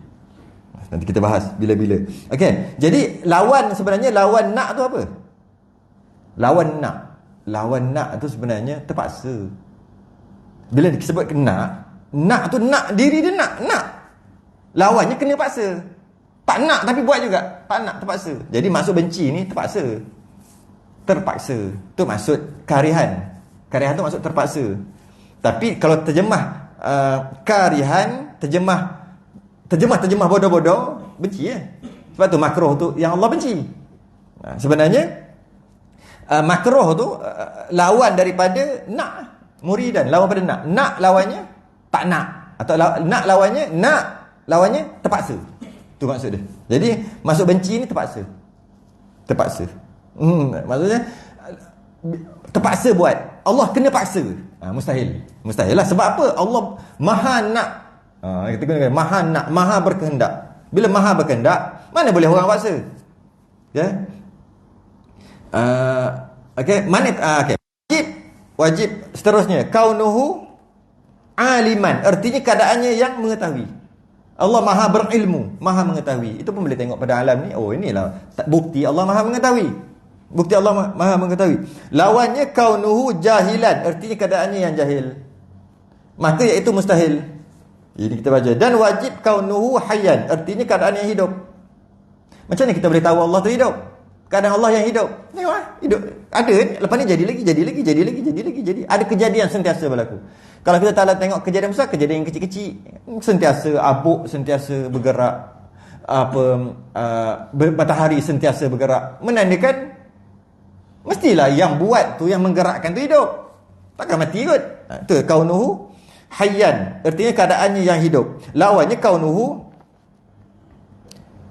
Nanti kita bahas bila-bila. Okey. Jadi sebenarnya lawan nak tu apa? Lawan nak. Lawan nak tu sebenarnya terpaksa. Bila disebut nak tu nak diri dia nak. Lawannya kena paksa. Tak nak tapi buat juga. Tak nak terpaksa. Jadi maksud benci ni terpaksa. Tu maksud karihan. Karihan tu maksud terpaksa. Tapi kalau terjemah karihan, terjemah bodoh-bodoh, benci ya. Sebab tu makruh tu yang Allah benci. Sebenarnya makruh tu lawan daripada nak. Muridan lawan pada nak. Nak lawannya tak nak. Atau nak lawannya terpaksa. Tu maksud dia. Jadi maksud benci ni terpaksa. Maksudnya terpaksa buat. Allah kena paksa. Mustahil lah. Sebab apa? Allah maha nak. Kita guna maha nak, maha berkehendak. Bila maha berkehendak, mana boleh orang paksa? Ya. Okey, okey. Wajib seterusnya kaunuhu aliman, artinya keadaannya yang mengetahui. Allah maha berilmu, maha mengetahui. Itu pun boleh tengok pada alam ni. Oh, inilah bukti Allah maha mengetahui. Bukti Allah maha mengetahui. Lawannya kaunuhu jahilan, artinya keadaannya yang jahil. Maka iaitu mustahil. Ini kita baca. Dan wajib kaunuhu hayyan, artinya keadaan yang hidup. Macam mana kita boleh tahu Allah tu hidup? Keadaan Allah yang hidup. Tengok hidup. Ada ni, lepas ni jadi lagi. Ada kejadian sentiasa berlaku. Kalau kita tak tengok kejadian besar, kejadian yang kecil-kecil sentiasa abuk, sentiasa bergerak. Matahari sentiasa bergerak. Menandakan mestilah yang buat tu, yang menggerakkan tu hidup. Takkan mati kot. Itu kaunuhu hayyan, artinya keadaannya yang hidup. Lawannya kaunuhu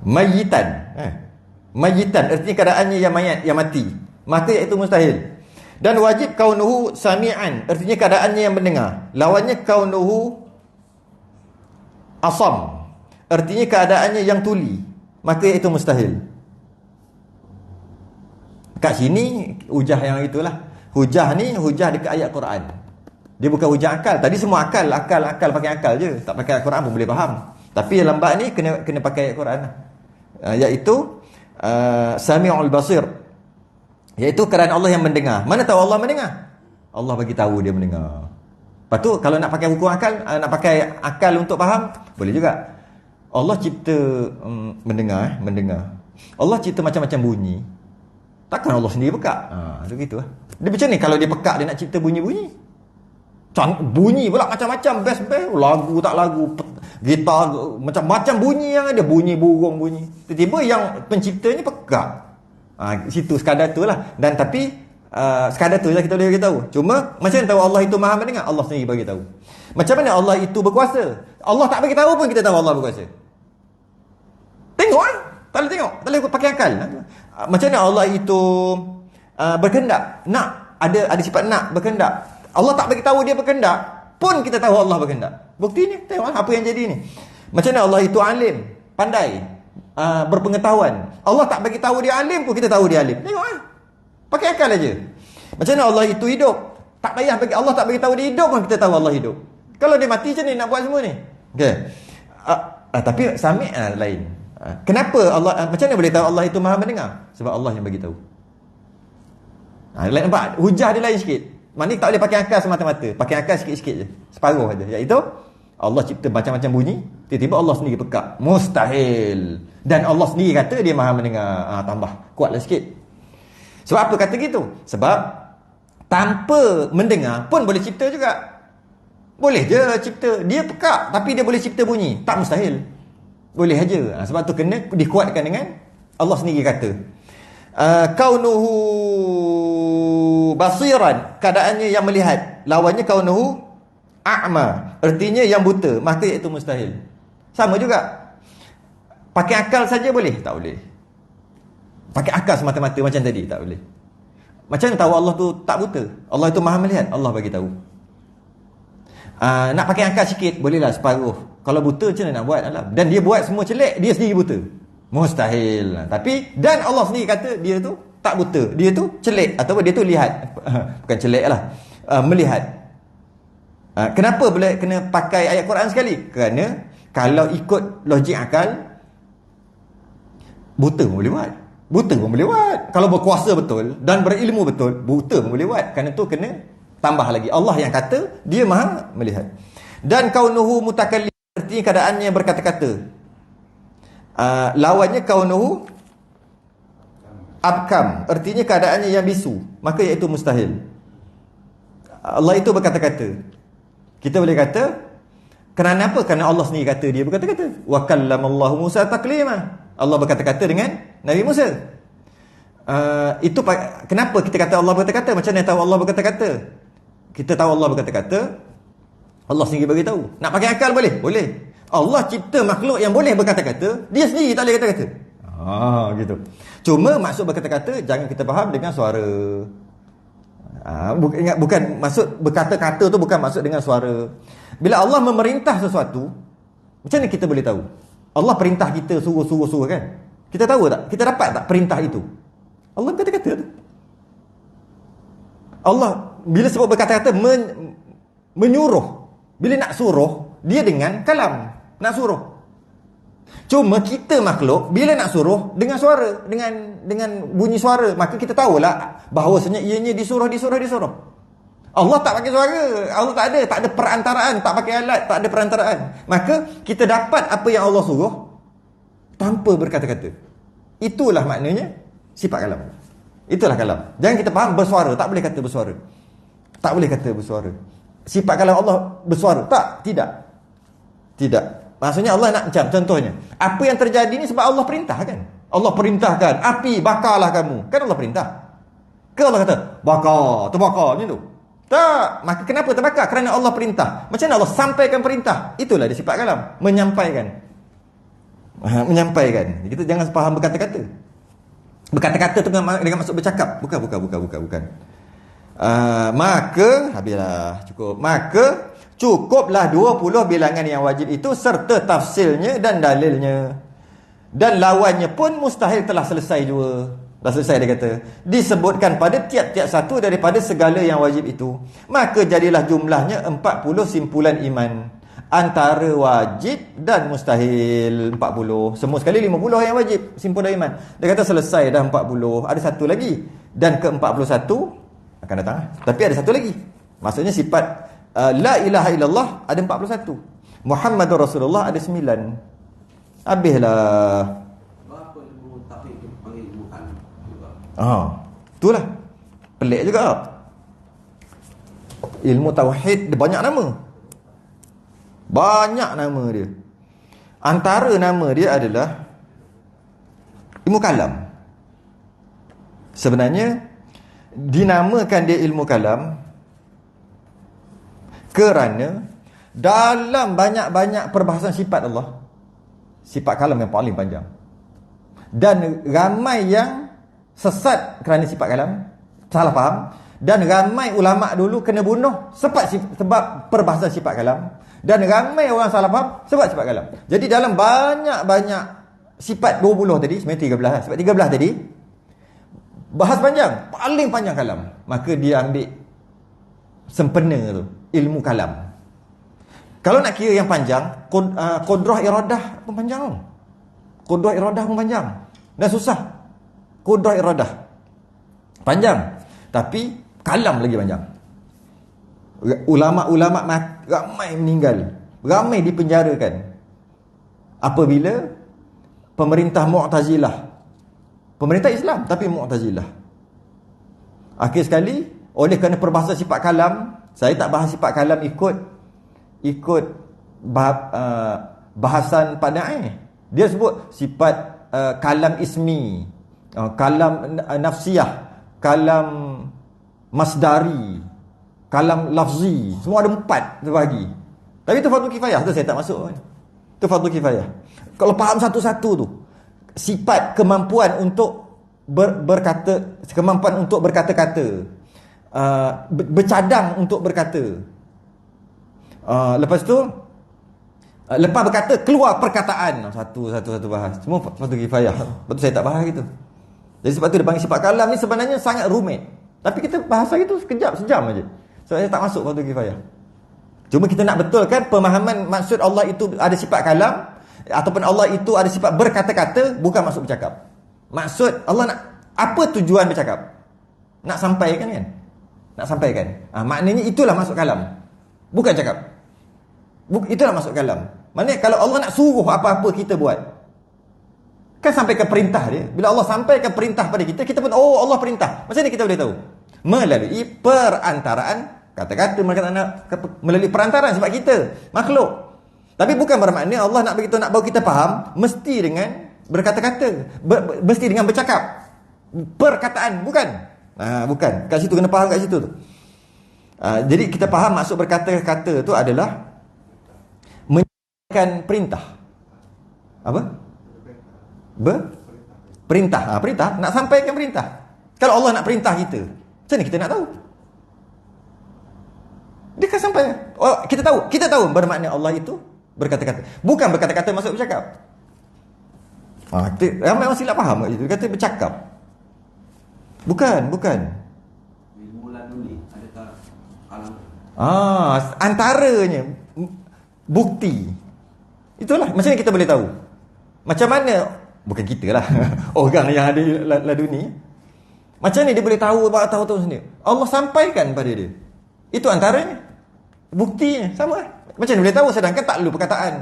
mayitan. Mayitan artinya keadaannya yang mayat, yang mati. Maka iaitu mustahil. Dan wajib kaunuhu sami'an, artinya keadaannya yang mendengar. Lawannya kaunuhu asam, artinya keadaannya yang tuli. Maka iaitu mustahil. Kat sini hujah yang itulah. Hujah ni hujah dekat ayat Quran. Dia bukan hujah akal. Tadi semua akal pakai akal je. Tak pakai Al-Quran pun boleh faham. Tapi yang lambat ni kena pakai ayat Quran lah. Iaitu Sami'ul Basir, iaitu keadaan Allah yang mendengar. Mana tahu Allah mendengar? Allah bagi tahu dia mendengar. Lepas tu kalau nak pakai hukum akal, nak pakai akal untuk faham, boleh juga. Allah cipta mendengar. Allah cipta macam-macam bunyi. Takkan Allah sendiri pekak? Begitu lah. Dia macam ni kalau dia pekak, dia nak cipta bunyi-bunyi. Bunyi pula macam-macam, best, lagu tak lagu, gitar, macam-macam bunyi yang ada, bunyi burung bunyi. Tiba-tiba yang penciptanya pekak. Situ sekadar tu lah. Dan tapi sekadar tu lah kita boleh bagi tahu. Cuma macam mana tahu Allah itu maha mendengar? Allah sendiri bagi tahu. Macam mana Allah itu berkuasa? Allah tak bagi tahu pun kita tahu Allah berkuasa. Tengok lah. Tak boleh tengok, tak boleh pakai akal. Macam mana Allah itu berkehendak? Nak, ada sifat nak, berkehendak. Allah tak bagi tahu dia berkehendak, pun kita tahu Allah berkehendak. Bukti ni, tengok apa yang jadi ni. Macam mana Allah itu alim, pandai, berpengetahuan. Allah tak bagi tahu dia alim pun kita tahu dia alim. Tengok pakai akal aja. Macam mana Allah itu hidup? Tak payah bagi Allah tak bagi tahu dia hidup pun kita tahu Allah hidup. Kalau dia mati macam ni nak buat semua ni? Okey. Tapi sami' lain. Kenapa Allah, macam mana boleh tahu Allah itu maha mendengar? Sebab Allah yang bagi tahu. Lain, nampak? Hujah dia lain sikit. Maknanya tak boleh pakai akal semata-mata. Pakai akal sikit-sikit je, separuh saja. Iaitu Allah cipta macam-macam bunyi, tiba-tiba Allah sendiri pekak. Mustahil. Dan Allah sendiri kata dia maha mendengar. Tambah kuatlah sikit. Sebab apa kata gitu? Sebab tanpa mendengar pun boleh cipta juga. Boleh je cipta. Dia pekak tapi dia boleh cipta bunyi. Tak mustahil. Boleh aja. Sebab tu kena dikuatkan dengan Allah sendiri kata kaunuhu basiran, keadaannya yang melihat. Lawannya kaunuhu a'ma, artinya yang buta, maka iaitu mustahil. Sama juga. Pakai akal saja boleh? Tak boleh. Pakai akal semata-mata macam tadi? Tak boleh. Macam mana tahu Allah tu tak buta? Allah itu maha melihat. Allah bagi tahu. Nak pakai akal sikit, bolehlah separuh. Kalau buta macam mana nak buat alam? Dan dia buat semua celek, dia sendiri buta. Mustahil. Tapi dan Allah sendiri kata dia tu tak buta, dia tu celek ataupun dia tu lihat. Bukan celek lah, melihat. Kenapa boleh kena pakai ayat Quran sekali? Kerana kalau ikut logik akal, buta pun boleh buat. Buta pun boleh buat. Kalau berkuasa betul dan berilmu betul, buta pun boleh buat. Kerana tu kena tambah lagi. Allah yang kata dia maha melihat. Dan kaunuhu mutakallim, artinya keadaannya berkata-kata. Lawannya kaunuhu abkam, artinya keadaannya yang bisu, maka iaitu mustahil. Allah itu berkata-kata. Kita boleh kata kerana apa? Kerana Allah sendiri kata dia berkata-kata. Wa kallamallahu Musa taklima. Allah berkata-kata dengan Nabi Musa. Itu kenapa kita kata Allah berkata-kata? Macam mana tahu Allah berkata-kata? Kita tahu Allah berkata-kata, Allah sendiri bagi tahu. Nak pakai akal boleh? Boleh. Allah cipta makhluk yang boleh berkata-kata, dia sendiri tak boleh kata-kata. Gitu. Cuma maksud berkata-kata jangan kita faham dengan suara. Bukan maksud berkata-kata tu bukan maksud dengan suara. Bila Allah memerintah sesuatu, macam mana kita boleh tahu? Allah perintah kita suruh kan? Kita tahu tak? Kita dapat tak perintah itu? Allah berkata-kata tu. Allah bila sebut berkata-kata menyuruh. Bila nak suruh, dia dengan kalam nak suruh. Cuma kita makhluk bila nak suruh dengan suara, dengan bunyi suara, maka kita tahulah bahawasanya ianya disuruh. Allah tak pakai suara, Allah tak ada perantaraan, tak pakai alat, tak ada perantaraan. Maka kita dapat apa yang Allah suruh tanpa berkata-kata. Itulah maknanya sifat kalam. Itulah kalam. Jangan kita faham bersuara, tak boleh kata bersuara. Tak boleh kata bersuara. Sifat kalam Allah bersuara? Tidak. Maksudnya Allah nak macam contohnya, apa yang terjadi ni sebab Allah perintahkan. Allah perintahkan, api bakarlah kamu. Kan Allah perintah. Ke Allah kata, terbakar macam tu? Tak. Maka kenapa terbakar? Kerana Allah perintah. Macam mana Allah sampaikan perintah? Itulah dia sifat kalam, menyampaikan. Menyampaikan. Kita jangan faham berkata-kata. Berkata-kata tu dengan maksud bercakap. Bukan. Maka habislah, cukup. Maka cukuplah 20 bilangan yang wajib itu serta tafsilnya dan dalilnya. Dan lawannya pun mustahil telah selesai juga. Dah selesai dia kata. Disebutkan pada tiap-tiap satu daripada segala yang wajib itu. Maka jadilah jumlahnya 40 simpulan iman. Antara wajib dan mustahil 40. Semua sekali 50 yang wajib, simpulan iman. Dia kata selesai dah 40. Ada satu lagi. Dan ke-41 akan datang. Tapi ada satu lagi. Maksudnya sifat La ilaha illallah ada 41. Muhammadur Rasulullah ada 9. Habislah. Apa ilmu tauhid itu panggil ilmu alam juga. Itulah. Pelik juga. Ilmu tauhid banyak nama. Banyak nama dia. Antara nama dia adalah ilmu kalam. Sebenarnya dinamakan dia ilmu kalam kerana dalam banyak-banyak perbahasan sifat Allah, sifat kalam yang paling panjang. Dan ramai yang sesat kerana sifat kalam, salah faham. Dan ramai ulama' dulu kena bunuh sebab perbahasan sifat kalam. Dan ramai orang salah faham sebab sifat kalam. Jadi dalam banyak-banyak sifat 20 tadi, sebenarnya 13. Sifat 13 tadi bahas panjang, paling panjang kalam. Maka dia ambil sempena tu, ilmu kalam. Kalau nak kira yang panjang, qudrah iradah pun panjang. Qudrah iradah pun panjang. Dan susah. Qudrah iradah panjang. Tapi kalam lagi panjang. Ulama-ulama ramai meninggal, ramai dipenjarakan apabila pemerintah Mu'tazilah, pemerintah Islam tapi Mu'tazilah, akhir sekali oleh kerana perbahasan sifat kalam, saya tak bahas sifat kalam ikut bahasan Padai. Dia sebut sifat kalam ismi, kalam nafsiyah, kalam masdari, kalam lafzi, semua ada 4 terbahagi. Tapi itu fardu kifayah tu saya tak masuk. Itu fardu kifayah. Kalau faham satu-satu tu, sifat kemampuan untuk berkata, kemampuan untuk berkata-kata, bercadang untuk berkata. Lepas tu lepas berkata keluar perkataan, satu bahas. Semua fardu kifayah. Lepas tu saya tak bahas gitu. Jadi sebab tu dia panggil sifat kalam ni sebenarnya sangat rumit. Tapi kita bahasa itu sekejap, sejam aja. Sebab saya tak masuk fardu kifayah. Cuma kita nak betulkan pemahaman maksud Allah itu ada sifat kalam ataupun Allah itu ada sifat berkata-kata, bukan maksud bercakap. Maksud Allah nak apa tujuan bercakap? Nak sampaikan kan? Nak sampaikan. Maknanya itulah maksud kalam. Bukan cakap. Itulah maksud kalam. Maknanya kalau Allah nak suruh apa-apa kita buat, kan sampaikan perintah dia. Bila Allah sampaikan perintah pada kita, kita pun Allah perintah. Macam mana kita boleh tahu? Melalui perantaraan kata-kata, melalui perantaraan sebab kita makhluk. Tapi bukan bermakna Allah nak begitu nak bawa kita faham mesti dengan berkata-kata, mesti dengan bercakap. Perkataan bukan. Bukan. Kat situ kena faham kat situ tu. Jadi kita faham maksud berkata-kata tu adalah menyampaikan perintah. Apa? Perintah. Perintah, nak sampaikan perintah. Kalau Allah nak perintah kita, macam mana kita nak tahu? Dia kan sampai. Kita tahu bermakna Allah itu berkata-kata. Bukan berkata-kata maksud bercakap. Ramai orang silap faham kat situ. Dia kata bercakap. Bukan. Ilmu laduni adakah alam? Antaranya bukti. Itulah macam mana kita boleh tahu. Macam mana, bukan kita lah, orang yang ada laduni. Macam mana dia boleh tahu sendiri? Allah sampaikan pada dia. Itu antaranya. Buktinya sama. Macam mana boleh tahu sedangkan tak perlu perkataan.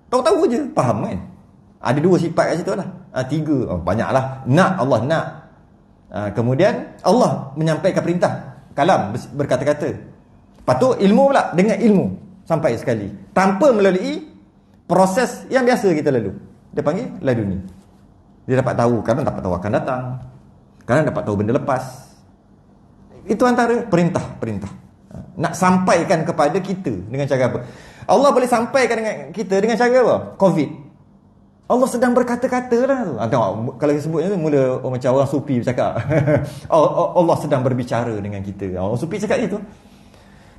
Tahu-tahu je, faham kan? Ada 2 sifat kat situ lah. 3, banyaklah. Nak, Allah nak. Kemudian Allah menyampaikan perintah, kalam, berkata-kata. Lepas tu ilmu pula, dengan ilmu sampai sekali, tanpa melalui proses yang biasa kita lalu. Dia panggil laduni. Dia dapat tahu, kadang dapat tahu akan datang, kadang dapat tahu benda lepas. Itu antara perintah. Nak sampaikan kepada kita dengan cara apa? Allah boleh sampaikan dengan kita dengan cara apa? COVID. Allah sedang berkata-kata lah tu. Tengok, kalau sebutnya tu mula macam orang sufi bercakap. Allah sedang berbicara dengan kita. Orang sufi cakap itu.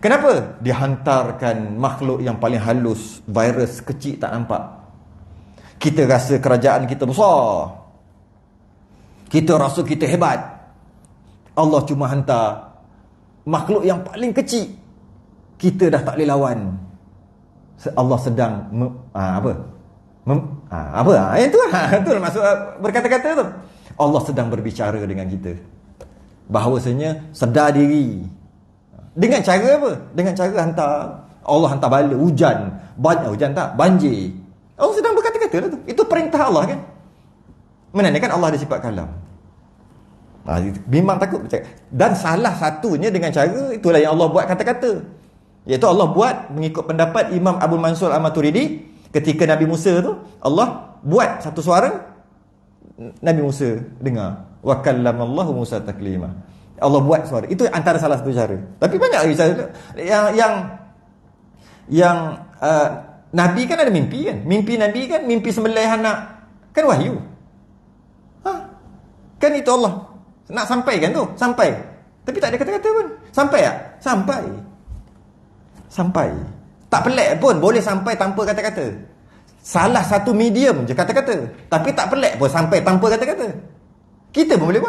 Kenapa? Dihantarkan makhluk yang paling halus, virus kecil tak nampak. Kita rasa kerajaan kita besar. Kita rasa kita hebat. Allah cuma hantar makhluk yang paling kecil. Kita dah tak boleh lawan. Allah sedang itu maksud berkata-kata tu. Allah sedang berbicara dengan kita. Bahawasanya sedar diri. Dengan cara apa? Dengan cara Allah hantar bala, hujan tak, banjir. Allah sedang berkata-kata lah tu. Itu perintah Allah kan. Menandakan Allah ada sifat kalam. Memang takut bercakap. Dan salah satunya dengan cara itulah yang Allah buat kata-kata. Iaitu Allah buat mengikut pendapat Imam Abu Mansur Al-Maturidi. Ketika Nabi Musa tu, Allah buat satu suara, Nabi Musa dengar. Wa kallamallahu Musa taklima. Allah buat suara. Itu antara salah satu cara. Tapi banyak lagi cara. Yang Nabi kan ada mimpi kan. Mimpi Nabi kan, mimpi sembelih anak. Kan wahyu. Kan itu Allah nak sampaikan tu. Sampai. Tapi tak ada kata-kata pun. Sampai tak? Sampai. Tak pelik pun boleh sampai tanpa kata-kata. Salah satu medium je kata-kata. Tapi tak pelik pun sampai tanpa kata-kata. Kita pun boleh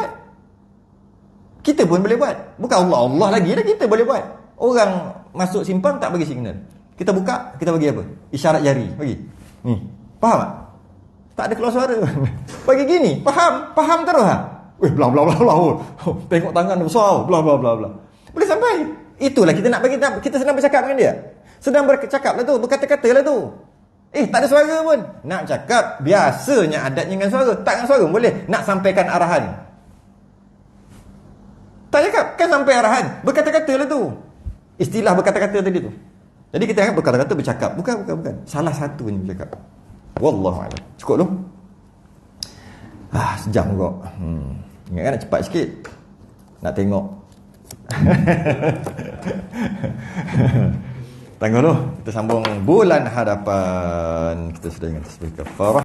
buat. Bukan Allah lagi dah, kita boleh buat. Orang masuk simpang tak bagi signal. Kita buka, kita bagi apa? Isyarat jari. Bagi. Ni. Faham tak? Tak ada keluar suara. Bagi gini. Faham terus tak? Bla bla bla bla. Tengok tangan besar. Bla bla bla bla. Boleh sampai. Itulah kita nak bagi, kita sedang bercakap dengan dia. Sedang bercakap lah tu, berkata-kata lah tu. Tak ada suara pun. Nak cakap, biasanya adatnya dengan suara. Tak dengan suara pun boleh. Nak sampaikan arahan. Tak cakap, kan sampai arahan. Berkata-kata lah tu. Istilah berkata-kata tadi tu. Jadi kita akan berkata-kata bercakap. Bukan. Salah satu ni bercakap. Wallahualam. Cukup tu? Sejam kok. Ingat kan nak cepat sikit. Nak tengok Tangguh dulu. Kita sambung bulan hadapan. Kita sudah ingat tasbih kafarah.